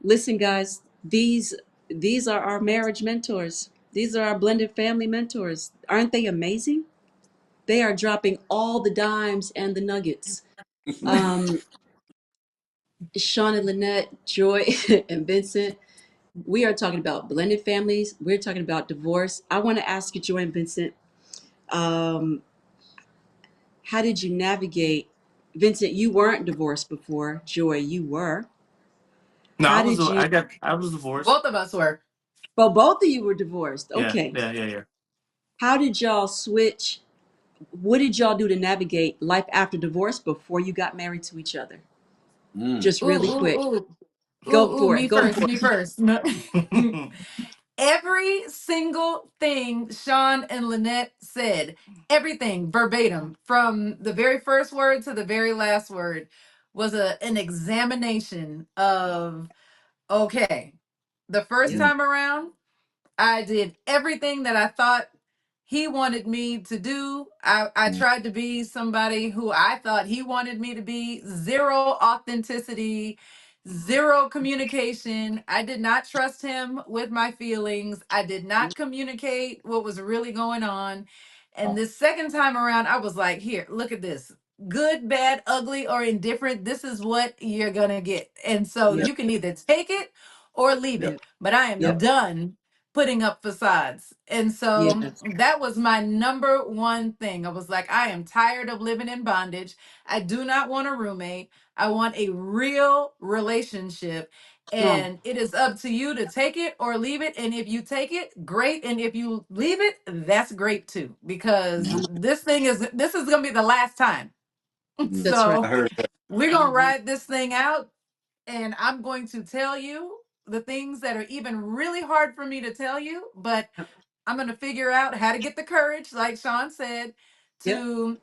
listen, guys, these are our marriage mentors. These are our blended family mentors. Aren't they amazing? They are dropping all the dimes and the nuggets. Um, Sean and Lynette, Joy and Vincent, we are talking about blended families. We're talking about divorce. I want to ask you, Joy and Vincent, um, how did you navigate? Vincent, you weren't divorced before. Joy, you were. No, How did you? I was divorced. Both of us were. Well, both of you were divorced. Yeah, Okay. yeah, yeah, yeah. How did y'all switch? What did y'all do to navigate life after divorce before you got married to each other? mm. Just Ooh, really quick. ooh, ooh, Go ooh, ooh. for it. Me Go first. for Me first. No. Every single thing Sean and Lynette said, everything verbatim, from the very first word to the very last word, was an examination of okay. The it. first Yep. Mm. time around, I did everything that I thought he wanted me to do. I Mm. tried to be somebody who I thought he wanted me to be. Zero authenticity, zero communication. I did not trust him with my feelings. I did not communicate what was really going on. And Oh. this second time around, I was like, here, look at this. good, bad, ugly, or indifferent, this is what you're gonna get. And so Yep. you can either take it or leave Yep. it. But I am Yep. done putting up facades. And so Yes. that was my number one thing. I was like, I am tired of living in bondage. I do not want a roommate. I want a real relationship. Come on. And it is up to you to take it or leave it. And if you take it, great. And if you leave it, that's great too. Because Mhm. this is gonna be the last time. Mm. That's right. I So heard that. we're gonna Mhm. ride this thing out, and I'm going to tell you the things that are even really hard for me to tell you, but Yep. I'm gonna figure out how to get the courage, like Sean said, Yep. to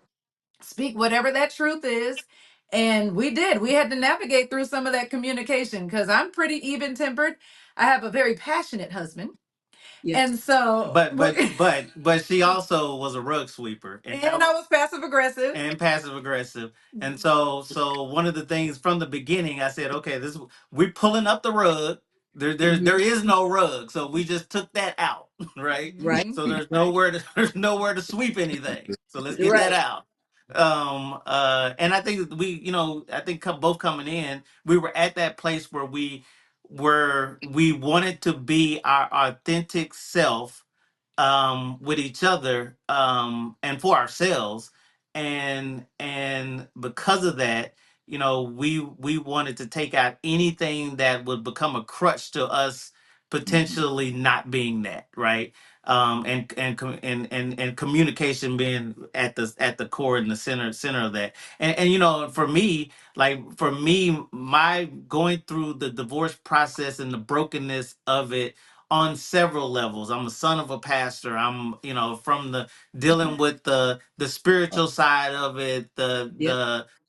speak whatever that truth is. And we did. We had to navigate through some of that communication because I'm pretty even tempered. I have a very passionate husband. Yes. And so, But she also was a rug sweeper, and and I was passive aggressive. and passive aggressive. And so one of the things from the beginning, I said, okay, this we're pulling up the rug. There Hmm. is no rug, so we just took that out, right? Right. Mhm. So there's nowhere to there's nowhere to sweep anything. So let's get that Right. out. And I think that we, I think both coming in, we were at that place where we wanted to be our authentic self, with each other, and for ourselves, and because of that, we wanted to take out anything that would become a crutch to us potentially not being that, right. And communication being at the core and the center of that. And for me, my going through the divorce process and the brokenness of it on several levels. I'm a son of a pastor. I'm, from the dealing with the spiritual side of it, Yep.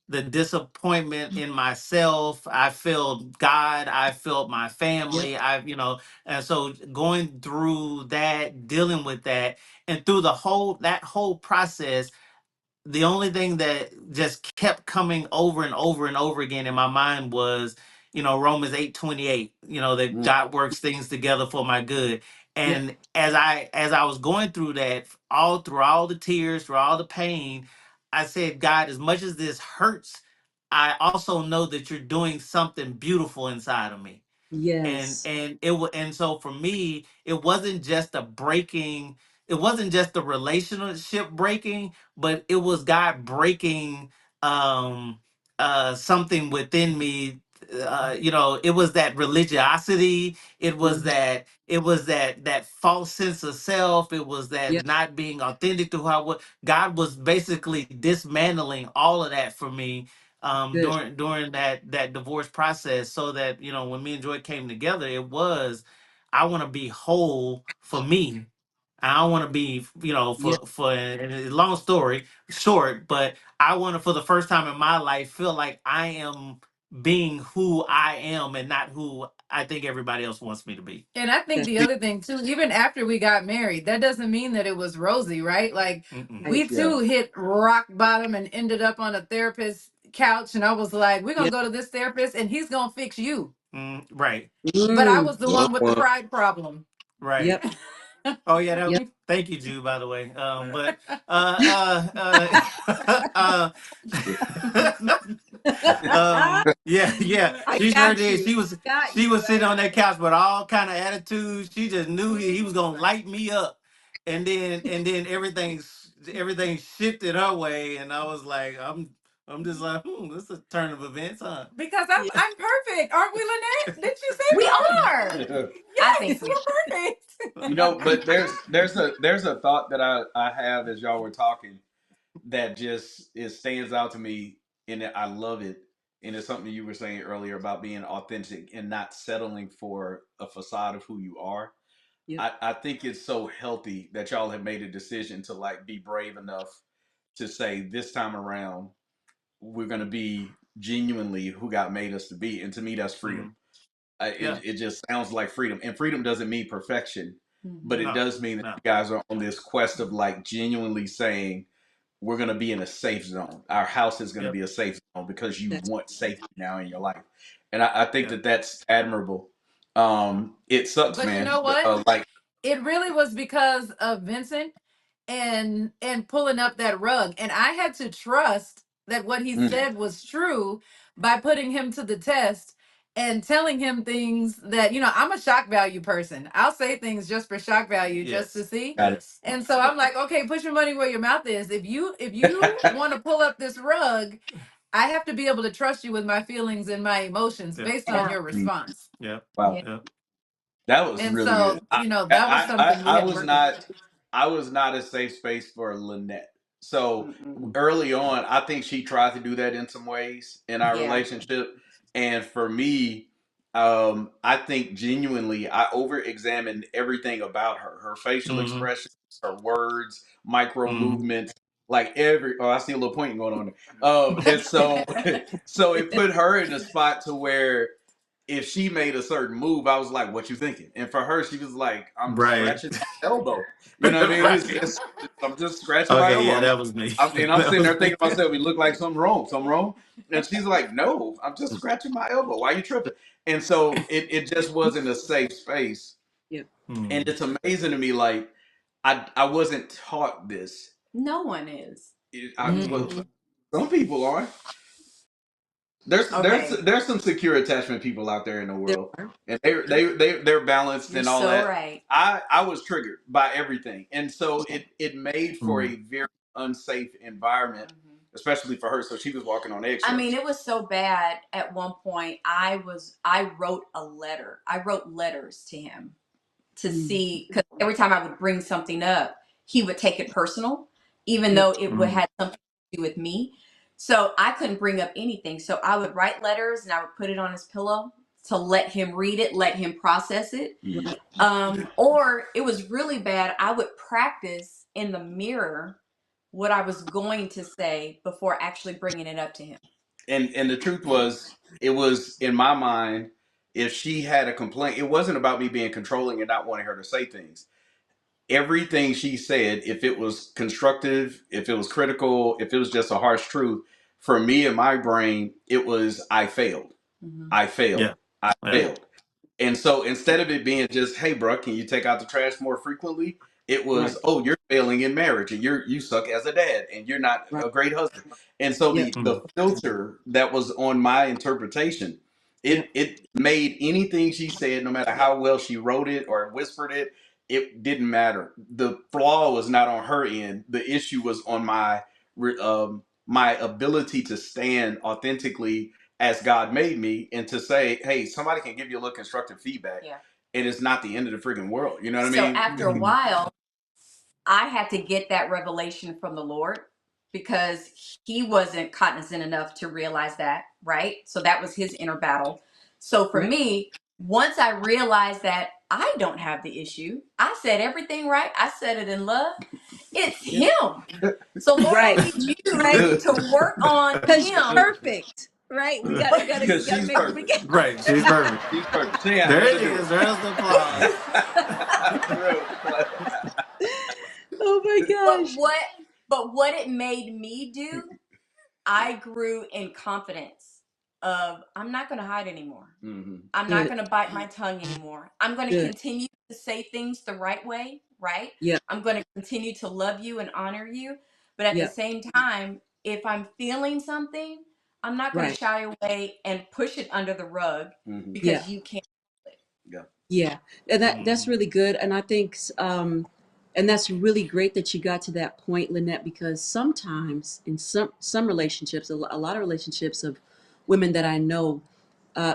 the disappointment in myself. I felt God. I felt my Yep. family. And so going through that, dealing with that, and through that whole process, the only thing that just kept coming over and over and over again in my mind was, Romans 8:28, that Mm. God works things together for my good. Yep. And as I was going through that, through all the tears, through all the pain, I said, God, as much as this hurts, I also know that you're doing something beautiful inside of me. and Yes. and it was and so for me, it wasn't just the relationship breaking, but it was God breaking, um something within me. It was that religiosity, Hmm. it was that false sense of self, it was that Yep. not being authentic to how what God was basically dismantling all of that for me, Good. during that divorce process, so that when me and Joy came together, it was, I want to be whole for me. I don't want to be, Yep. and it's a long story short, but I want to, for the first time in my life, feel like I am being who I am and not who I think everybody else wants me to be. And I think That's the other thing too, even after we got married, that doesn't mean that it was rosy, right? Like Mm-mm. right. we Yeah. too hit rock bottom and ended up on a therapist's couch. And I was like, we're going Yep. to go to this therapist and he's going to fix you. Right, But I Mm. was the Wah, one with the wah. pride problem. right. Yep. Oh yeah, Yep. thank you, Jew, by the way. But yeah, yeah, I she sure got did. you. She was Got she you. was sitting on that couch with all kind of attitudes. She just knew he was gonna light me up, and then everything shifted her way, and I was like, I'm just like, this is a turn of events, huh? Because Yeah. I'm perfect. Aren't we, Lanette? Didn't you say We we're perfect? are. I Yes, think we are. we're perfect. But there's a thought that I have as y'all were talking that just it stands out to me, and I love it. And it's something you were saying earlier about being authentic and not settling for a facade of who you are. Yep. I think it's so healthy that y'all have made a decision to like be brave enough to say this time around we're gonna be genuinely who God made us to be. And to me, that's freedom. Mm, yeah, It just sounds like freedom, and freedom doesn't mean perfection, but it no, does mean that no, you guys are on this quest of like genuinely saying we're going to be in a safe zone. Our house is going to yep, be a safe zone because you That's want safety now in your life, and I think yep. that that's admirable. It sucks, But you man. know what? Like, It really was because of Vincent and pulling up that rug. And I had to trust that what he Mm. said was true by putting him to the test and telling him things that, I'm a shock value person. I'll say things just for shock value, just to Yes. see. Got it. Yes. And so I'm like, okay, put your money where your mouth is. If you want to pull up this rug, I have to be able to trust you with my feelings and my emotions Yep. based on Yeah. your Mm. response. Yep. Wow. Yeah. Yep. That was And really good. so, that was something we I had to was work on. not, I was not a safe space for Lanette. So Mm-mm. early on, I think she tried to do that in some ways in our Yeah. relationship. And for me, I think genuinely I over-examined everything about her, her facial Mm-hmm. expressions, her words, micro Mm-hmm. movements, like oh, I see a little pointing going on there. And so, so it put her in a spot to where if she made a certain move, I was like, "What you thinking?" And for her, she was like, "I'm Right. scratching my elbow." You know what I mean? Right. I'm just scratching my Okay. elbow. Yeah, that was me. And I'm That sitting was there me. thinking to myself, "You look like something wrong, something wrong." And she's like, "No, I'm just scratching my elbow. Why are you tripping?" And so it just wasn't a safe space. Yeah. And Mm. it's amazing to me, like I wasn't taught this. No one is. Well, Mm-mm. some people are. Okay. There's some secure attachment people out there in the There world, are. and they're balanced You're and all so that. right. I was triggered by everything, and so it made for Mm. a very unsafe environment, Mhm. especially for her. So she was walking on I mean, eggshells. it was so bad at one point. I wrote a letter. I wrote letters to him to Mm. see, because every time I would bring something up, he would take it personal, even Yep. though it would Mm. had something to do with me. So I couldn't bring up anything. So I would write letters and I would put it on his pillow to let him read it, let him process it. Mm. Right. Or it was really bad. I would practice in the mirror what I was going to say before actually bringing it up to him. And the truth was, it was in my mind. If she had a complaint, it wasn't about me being controlling and not wanting her to say things. Everything she said, if it was constructive, if it was critical, if it was just a harsh truth, for me in my brain, it was I failed. Hmm. I failed. Yeah. I Yeah. failed. And so instead of it being just, hey, bro, can you take out the trash more frequently? It Right. was, oh, you're failing in marriage and you suck as a dad and you're not Right. a great husband. And so Yep. the Mm. filter that was on my interpretation, Yep. it made anything she said, no matter how well she wrote it or whispered it, it didn't matter. The flaw was not on her end. The issue was on my ability to stand authentically as God made me, and to say, hey, somebody can give you a little constructive feedback, Yeah. and it's not the end of the freaking world. You know what I So mean? after a Mm. while, I had to get that revelation from the Lord because he wasn't cognizant enough to realize that, right? So that was his inner battle. So for Right. me, once I realized that I don't have the issue, I said everything right, I said it in love, it's Yep. him. So Lord, I Right. need you Right. to work on Because you're him. perfect. Right. We got. We But got to. We Because got to she's make sure we perfect. get. Right. She's perfect. She's perfect. She ain't had There nothing it to do is. with There's the applause. it. Oh my but gosh. what but what it made me do, I grew in confidence of I'm not going to hide anymore. Hmm. I'm not Good. going to bite my tongue anymore. I'm going to Good. continue to say things the right way, right? Yep. I'm going to continue to love you and honor you. But at the Yep. same time, if I'm feeling something, I'm not going to Right. shy away and push it under the rug Hmm. Yeah. because you can't. Yeah. Yeah. And that's Mm. really good. And I think, and that's really great that you got to that point, Lynette, because sometimes in some relationships, a lot of relationships of women that I know,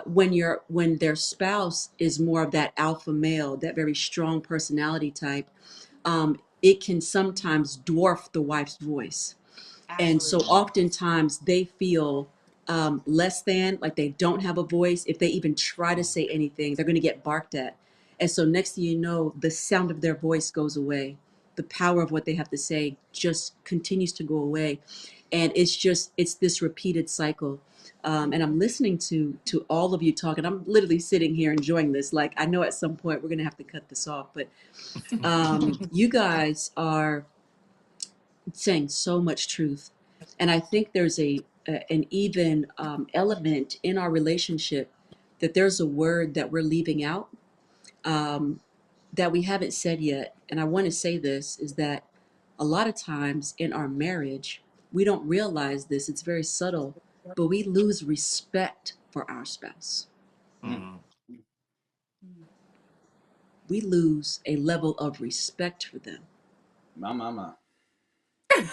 when their spouse is more of that alpha male, that very strong personality type, it can sometimes dwarf the wife's voice. And so Absolutely. oftentimes they feel less than, like they don't have a voice. If they even try to say anything, they're going to get barked at. And so next thing you know, the sound of their voice goes away. The power of what they have to say just continues to go away. And it's this repeated cycle. And I'm listening to all of you talk, and I'm literally sitting here enjoying this. Like, I know at some point we're going to have to cut this off, but you guys are saying so much truth. And I think there's an even element in our relationship that there's a word that we're leaving out, that we haven't said yet. And I want to say this is that a lot of times in our marriage, we don't realize this, it's very subtle, but we lose respect for our spouse. Mm. We lose a level of respect for them. My.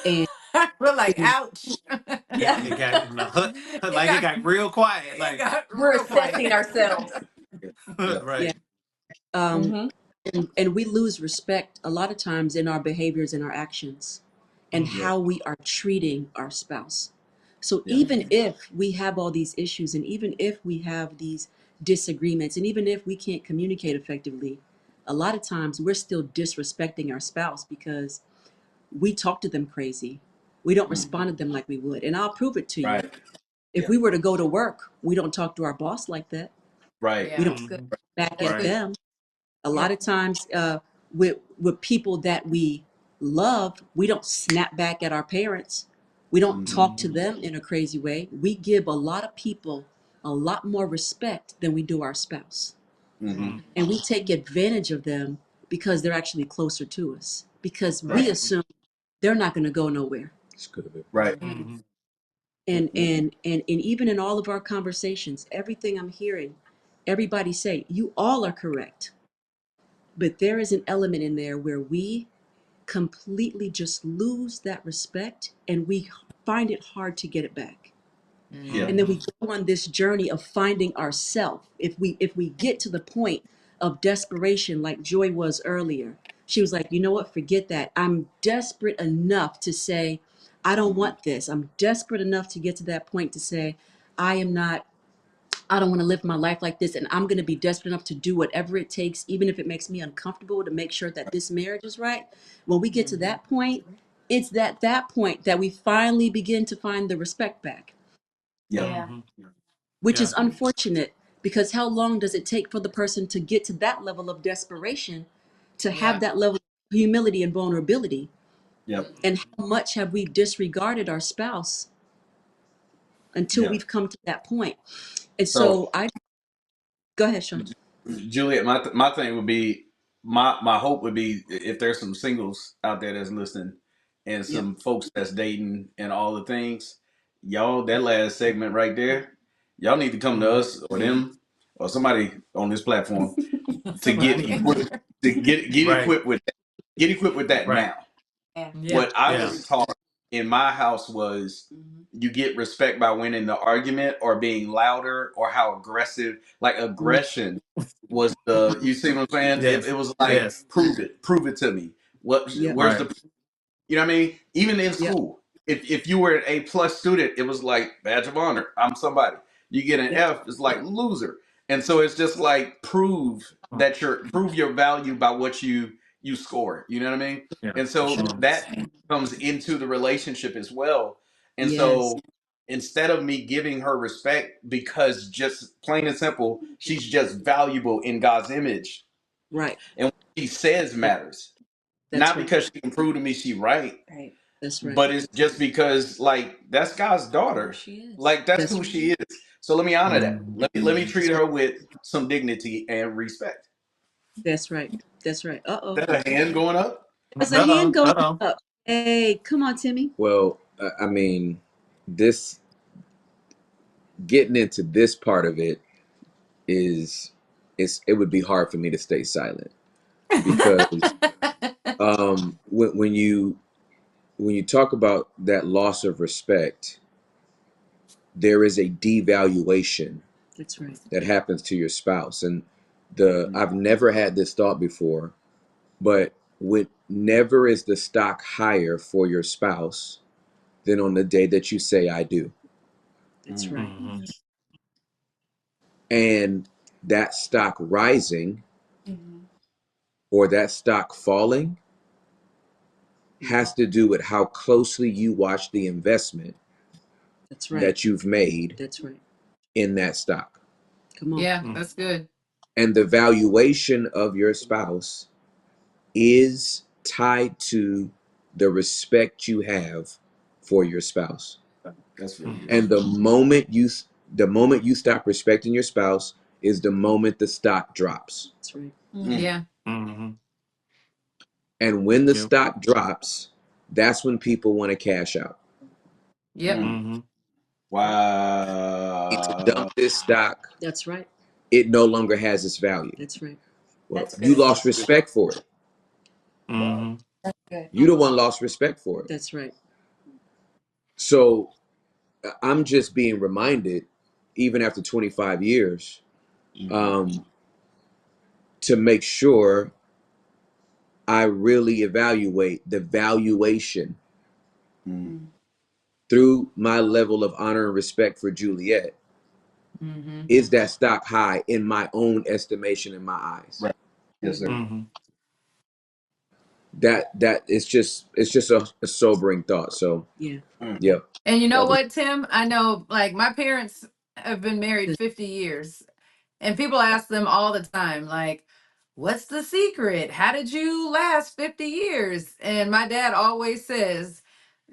And, We're like, and ouch. Yeah. It got like it got, got real quiet. it Like got We're real quiet. assessing ourselves. Yeah. yeah, right. um, Mm-hmm. and we lose respect a lot of times in our behaviors and our actions and Mm. Yeah. how we are treating our spouse. So Yeah. even if we have all these issues and even if we have these disagreements and even if we can't communicate effectively, a lot of times we're still disrespecting our spouse because we talk to them crazy. We don't Mm. respond to them like we would. And I'll prove it to you. Right. If Yeah. we were to go to work, we don't talk to our boss like that. Right. We Yeah, don't that's good. Mhm. back That's at Right. good. them. A lot Yeah. of times with people that we love, we don't snap back at our parents. We don't Mm-hmm. talk to them in a crazy way. We give a lot of people a lot more respect than we do our spouse. Mm-hmm. Mm. And we take advantage of them because they're actually closer to us. Because we Right. assume they're not going to go nowhere. It's good. Right. Mhm. And even in all of our conversations, everything I'm hearing, everybody say, you all are correct. But there is an element in there where we completely just lose that respect and we find it hard to get it back. Yeah. And then we Mhm. go on this journey of finding ourselves. If we get to the point of desperation like Joy was earlier, she was like, you know what, forget that. I'm desperate enough to say, I don't want this. I'm desperate enough to get to that point to say, I am not I don't want to live my life like this, and I'm going to be desperate enough to do whatever it takes, even if it makes me uncomfortable, to make sure that this marriage is right. When we get to that point, it's that point that we finally begin to find the respect back, Yeah. Yeah. Mhm. which Yeah. is unfortunate because how long does it take for the person to get to that level of desperation, to have Yeah. that level of humility and vulnerability? Yep. And how much have we disregarded our spouse until Yeah. we've come to that point? And So, so I go ahead, Sean. Juliet, my thing would be my hope would be if there's some singles out there that's listening and Yep. some folks that's dating and all the things, y'all, that last segment right there, y'all need to come to Mhm. us or them or somebody on this platform to get Somebody. equipped to get Right. equipped with get equipped with that Right. now. Yeah. Yeah. What I Yeah. was taught in my house was you get respect by winning the argument or being louder or how aggressive, like Mm, aggression was the, you see what I'm saying? It Yes. was like, Yes. prove it to me. yep. Where's Right. the, you know what I mean? Even in Yep. school, if you were an A plus student, it was like badge of honor. I'm somebody. You get an Yep. F, it's like loser. And so it's just like prove your value by what you score. You know what I mean? Yeah. And For so sure. that comes into the relationship as well. And Yes. so instead of me giving her respect because just plain and simple, she's just valuable in God's image. Right. And what she says matters. That's Not right. because she can prove to me she right, Right. That's right. but it's just because like that's God's Who daughter. she is. Like that's That's who she is. So let me honor that. Mhm. Let me treat her with some dignity and respect. that's right. That's right. Is that a hand going up? There's a hand Uh-oh. going Uh-oh. up. Hey, come on, Timmy. Well, I mean, this getting into this part of it is it would be hard for me to stay silent because when you talk about that loss of respect, there is a devaluation That's right. that happens to your spouse. And the Mm. I've never had this thought before, but never is the stock higher for your spouse than on the day that you say I do. That's Mm. right. Mhm. And that stock rising Mm-hmm. or that stock falling has to do with how closely you watch the investment That's right. that you've made That's right. in that stock. Come on. Yeah, Mm. that's good. And the valuation of your spouse is tied to the respect you have for your spouse. That's really Mm. good. And the moment you stop respecting your spouse is the moment the stock drops. That's right. Mm-hmm. Mm. Yeah. Mhm. And when the Yep. stock drops, that's when people want to cash out. Yep. Mm. Mm-hmm. Need to dump Wow. this stock. That's right. It no longer has its value. That's right. Well, That's you good. lost respect for it. Mm-hmm. That's good. You the one lost respect for it. That's right. So I'm just being reminded, even after 25 years, Mm. um, to make sure I really evaluate the valuation Mm. Mm. through my level of honor and respect for Juliet. Mm-hmm. Is that stock high in my own estimation in my eyes? Right. Yes, sir. Mm-hmm. That it's just a sobering thought. So Yeah. Mm. yeah, And you know that was what, Tim? I know, like, my parents have been married 50 years, and people ask them all the time, like, what's the secret? How did you last 50 years? And my dad always says,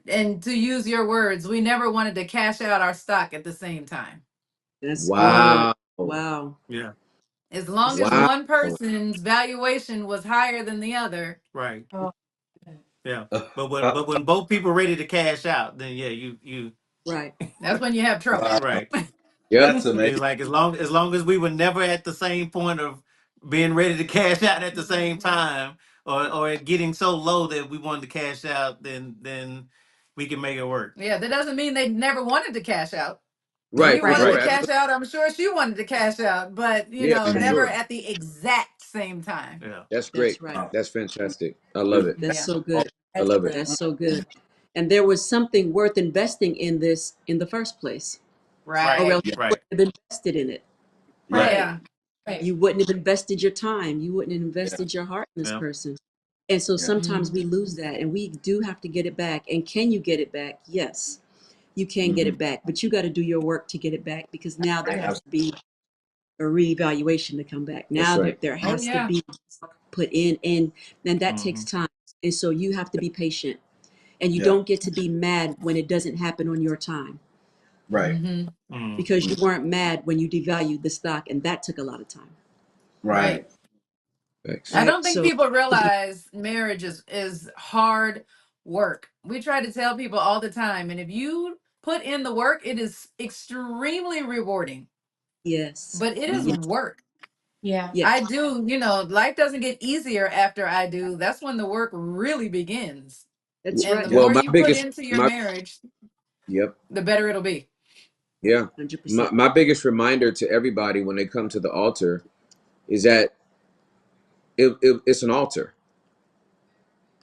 and to use your words, we never wanted to cash out our stock at the same time. That's good. wow, Wow. Yeah. As long as wow. one person's valuation was higher than the other. Right. Oh, good. Yeah. But when both people ready to cash out, then yeah, you Right. That's when you have trouble. Wow. right. Yep, That's amazing. It's like as long as we were never at the same point of being ready to cash out at the same time, or getting so low that we wanted to cash out, then we can make it work. Yeah, that doesn't mean they never wanted to cash out. He right, for wanted Right. to sure, cash absolutely. out. I'm sure she wanted to cash out, but Yeah, for Right. never sure. at the exact same time. Yeah. That's That's great. right. Wow. That's fantastic. I love it. That's Yeah. so good. I That's love it. good. That's so good. And there was something worth investing in this in the first place, Right. or Right. else Yeah. you Right. wouldn't have invested in it. Yeah. Right. Right. Yeah. Right. You wouldn't have invested your time. You wouldn't have Yeah. invested your heart in this Yeah. person. And so Yeah. sometimes Mm-hmm. we lose that and we do have to get it back. And can you get it back? Yes, you can get Mm-hmm. it back, but you got to do your work to get it back because now there Right. has to be a reevaluation to come back. That's Now right. there Oh has to yeah. be put in, and that Mm-hmm. takes time. And so you have to be patient and you Yeah. don't get to be mad when it doesn't happen on your time Right. Mm-hmm. Mm-hmm. because you weren't mad when you devalued the stock and that took a lot of time. Right. Right. Thanks. I Right. don't think So people realize marriage is hard work. We try to tell people all the time, and if you put in the work, it is extremely rewarding. yes. But it is Mm-hmm. Yes. work. Yeah. Yes. I do, life doesn't get easier after I do. That's when the work really begins. That's And the right. Yeah. Well, more my you put biggest, into your my marriage, yep, the better it'll be. yeah, 100%. my biggest reminder to everybody when they come to the altar is that it's an altar.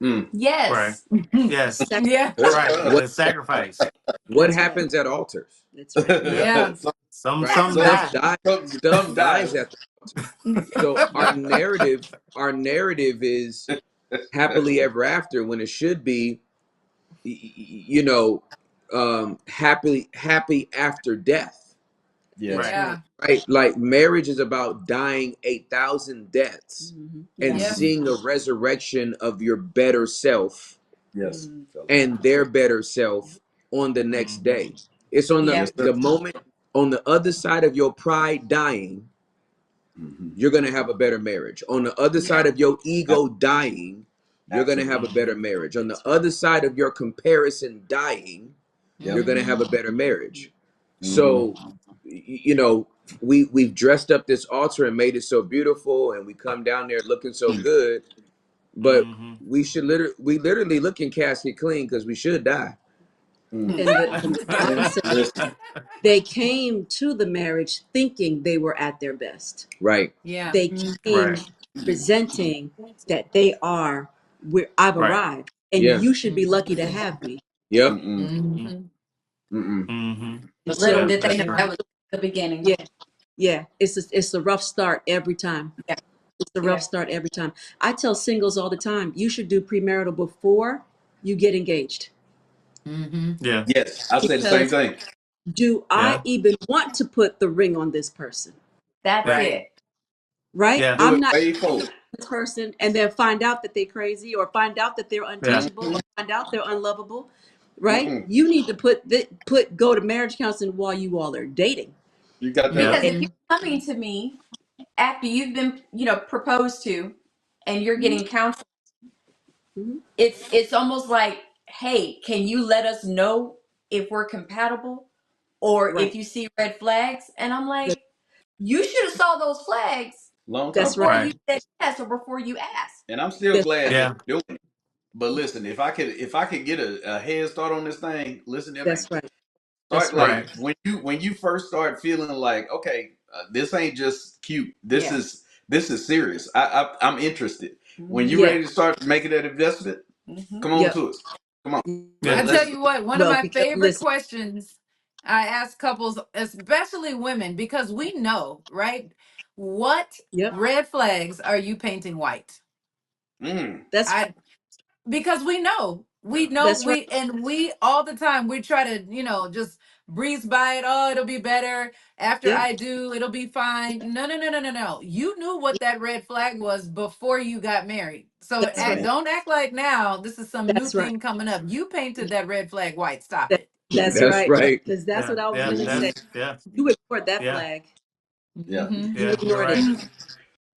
Mm. Right. Yes. Yes. Sac- Yeah. Right. It's What a sacrifice. what That's right. happens at altars, That's right. Yeah. some, right? Some some, die. Stuff some dies dies. at the altar. So our narrative is happily ever after when it should be, you know, happy after death, That's Yeah. Right. right. Yeah. right? Like marriage is about dying 8,000 deaths and Yeah. Yeah. Mm-hmm. seeing a resurrection of your better self Yes. Mm. Feel that. and their better self on the next Mm-hmm. day. It's on the Yeah. Yes, sir. the moment on the other side of your pride dying, Mm-hmm. you're going to have a better marriage. On the other Yeah. side of your ego dying, you're going to have Absolutely. a Mm-hmm. better marriage. On the That's right. other side of your comparison dying, you're Yep. going to Mm-hmm. have a better marriage. Mm-hmm. So, you know, we've dressed up this altar and made it so beautiful, and we come down there looking so good, but Mm-hmm. we literally looking casket clean because we should die. Mm. And the Bible says Listen. they came to the marriage thinking they were at their best. Right. Yeah. They Mm. came Right. presenting that they are where I've Right. arrived and Yeah. you should be lucky to have me. Yep. Mm-mm. Mm-hmm. Mm-mm. Mm-hmm. And But little so Yeah, did they that's know true. that was the beginning. yeah, yeah, it's a rough start every time. Yeah. It's a rough Yeah. start every time. I tell singles all the time, you should do premarital before you get engaged. Mm-hmm. Yeah. Yes, I say the same Because thing. do I Yeah. even want to put the ring on this person? That's Yeah. Right. it. Right? Yeah. Do I'm it not way forward. this person and then find out that they're crazy or find out that they're Yeah. untouchable or find out they're unlovable. Right? Mm-mm. You need to go to marriage counseling while you all are dating. You got that Yeah. Because right. if Mm-hmm. you're coming to me after you've been, proposed to and you're Mhm, getting counseling, mhm. it's almost like, hey, can you let us know? if we're compatible or if Right. you see red flags. And I'm like, you should have saw those flags Long time That's ago. right. before you Right. said yes or before you asked. And I'm still That's glad right. that Yeah. we're doing it. But listen, if I could get a head start on this thing, listen to me. That's right. That's Start right. like Right. when you first start feeling like, okay, this ain't just cute. Yeah. This is serious. I'm interested. When Mm-hmm. you Yeah. ready to start making that investment, Mm-hmm. come on Yep. to us. Come on. Yeah. I tell Let's you what, one of Well, my because favorite listen. questions I ask couples, especially women, because we know, right? What Yep. red flags are you painting white? mm, That's I because we know that's right. we all the time we try to just breeze by it. Oh, it'll be better after Yep. I do, it'll be fine. No, no, no, no, no, no, you knew what that red flag was before you got married. So That's right. amen. don't act like now this is some new That's right. thing coming up. You painted that red flag white. Stop That, it. that's That's right. right. Because that's Yeah. what I was Yeah. gonna Mm-hmm. say. That's yeah. You ignored that Yeah. flag. Yeah. Hmm. You Yeah. You're ignored it. right.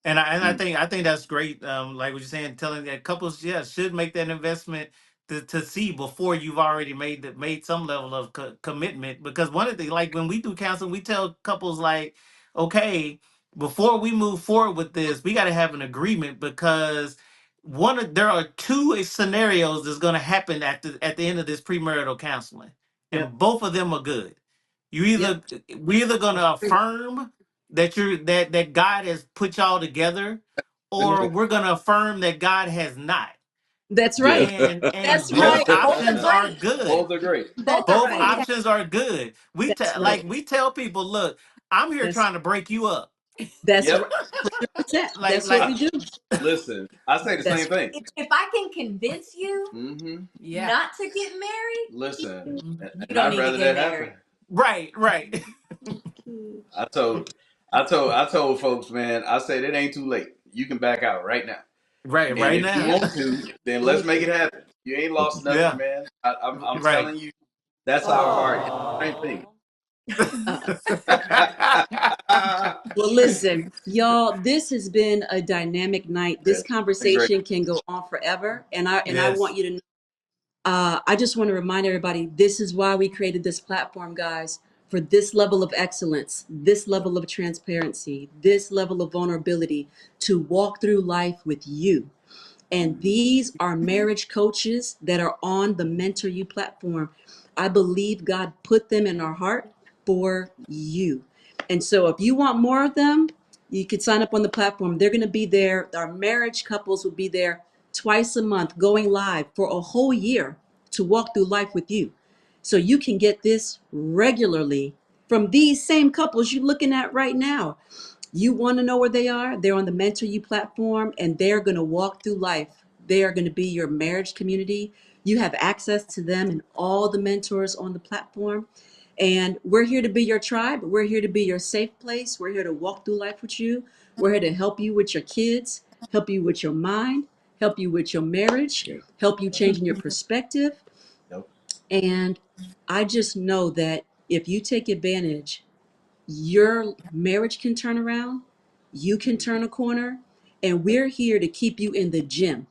And Mm. I think that's great. Like what you're saying, telling that couples, yeah, should make that investment to see before you've already made some level of commitment. Because one of the like when we do counseling, we tell couples like, okay, before we move forward with this, we got to have an agreement because there are two scenarios that's going to happen at the end of this premarital counseling, Yep. and both of them are good. You Yep. either we either going to affirm that God has put y'all together, or we're gonna affirm that God has not. That's Yeah. right. And That's both right. Both are options are great. good. Both are great. Both That's are Both right. fantastic. options are good. That's right. Like we tell people, look, I'm here That's trying to break you up. that's Yep. right. 100%. Like That's what we like do. Listen, I say the That's same thing. If I can convince you Mm-hmm. Yeah. not to get married, Listen, Mhm. you and don't I'd need to rather get that happen. married. right. I told, I told folks, man. I said it ain't too late. You can back out right now. And Right if you now. Yep. want to, then let's make Absolutely. it happen. You ain't lost nothing, Yeah. man. I'm Right. telling you, that's our heart. It's the same thing. Uh, well, listen, y'all, this has been a dynamic night. This It's been great. conversation can go on forever. And I Yes. want you to know, I just want to remind everybody, this is why we created this platform, guys, for this level of excellence, this level of transparency, this level of vulnerability to walk through life with you. And these are marriage coaches that are on the Mentor You platform. I believe God put them in our heart for you. And so if you want more of them, you could sign up on the platform. They're going to be there. Our marriage couples will be there twice a month, going live for a whole year to walk through life with you. So you can get this regularly from these same couples you're looking at right now. You want to know where they are? They're on the Mentor You platform and they're going to walk through life. They are going to be your marriage community. You have access to them and all the mentors on the platform. And we're here to be your tribe. We're here to be your safe place. We're here to walk through life with you. We're here to help you with your kids, help you with your mind, help you with your marriage, Yeah. help you changing your perspective. Yep. And I just know that if you take advantage, your marriage can turn around, you can turn a corner, and we're here to keep you in the gym.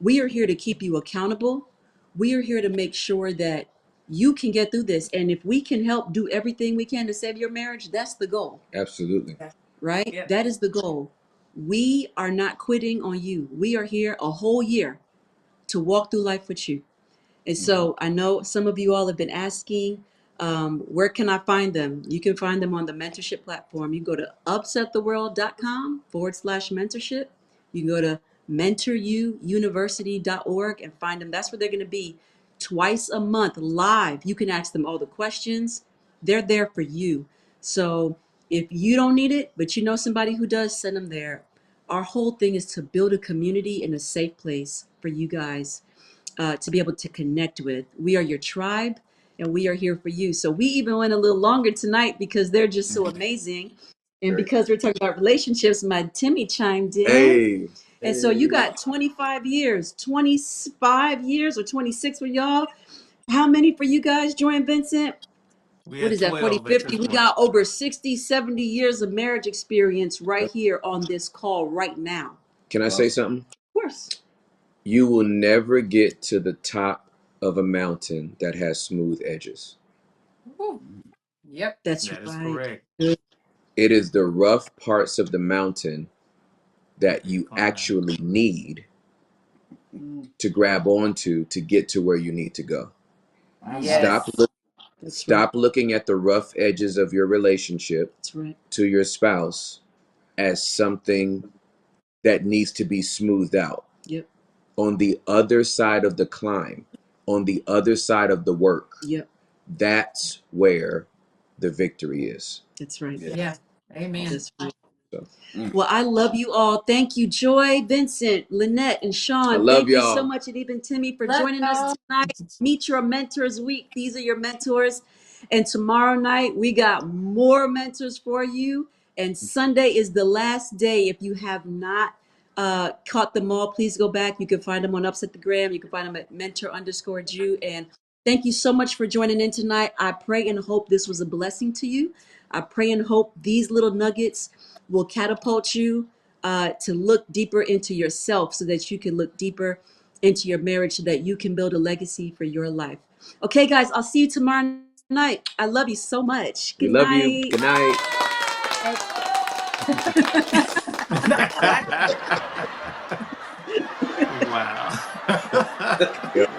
We are here to keep you accountable. We are here to make sure that you can get through this. And if we can help do everything we can to save your marriage, that's the goal, Absolutely. right? Yep. That is the goal. We are not quitting on you. We are here a whole year to walk through life with you. And Mhm. so I know some of you all have been asking, where can I find them? You can find them on the mentorship platform. You go to upsettheworld.com/mentorship. You can go to mentoruuniversity.org and find them. That's where they're going to be twice a month live. You can ask them all the questions. They're there for you. So if you don't need it, but you know somebody who does, send them there. Our whole thing is to build a community and a safe place for you guys to be able to connect with. We are your tribe and we are here for you. So we even went a little longer tonight because they're just so amazing. And Great. because we're talking about relationships, my Timmy chimed in. Hey. And so you Hey. got 25 years, 25 years or 26 for y'all. How many for you guys, Joy and Vincent? We What had is that, 40, 12 at 50? this We point. got over 60, 70 years of marriage experience right here on this call right now. Can I say Awesome. something? Of course. You will never get to the top of a mountain that has smooth edges. Woo. Yep. That's That is right. correct. Good. It is the rough parts of the mountain that That you you climb. actually need Mm. to grab onto to get to where you need to go. Stop Yes. look, That's right. stop looking at the rough edges of your relationship That's right. to your spouse as something that needs to be smoothed out. Yep. On the other side of the climb, on the other side of the work, Yep. that's where the victory is. That's right. Yeah. Yeah. Amen. That's right. So Mm. Well, I love you all. Thank you, Joy, Vincent, Lynette, and I Sean. love Thank you so y'all. much, and even Timmy, for Love joining us y'all. tonight. Meet Your Mentors Week. These are your mentors. And tomorrow night, we got more mentors for you. And Sunday is the last day. If you have not caught them all, please go back. You can find them on Upset the Gram. You can find them at mentor_Jew. And thank you so much for joining in tonight. I pray and hope this was a blessing to you. I pray and hope these little nuggets will catapult you to look deeper into yourself so that you can look deeper into your marriage so that you can build a legacy for your life. Okay, guys, I'll see you tomorrow night. I love you so much. We Good love you. night. Good night. Wow.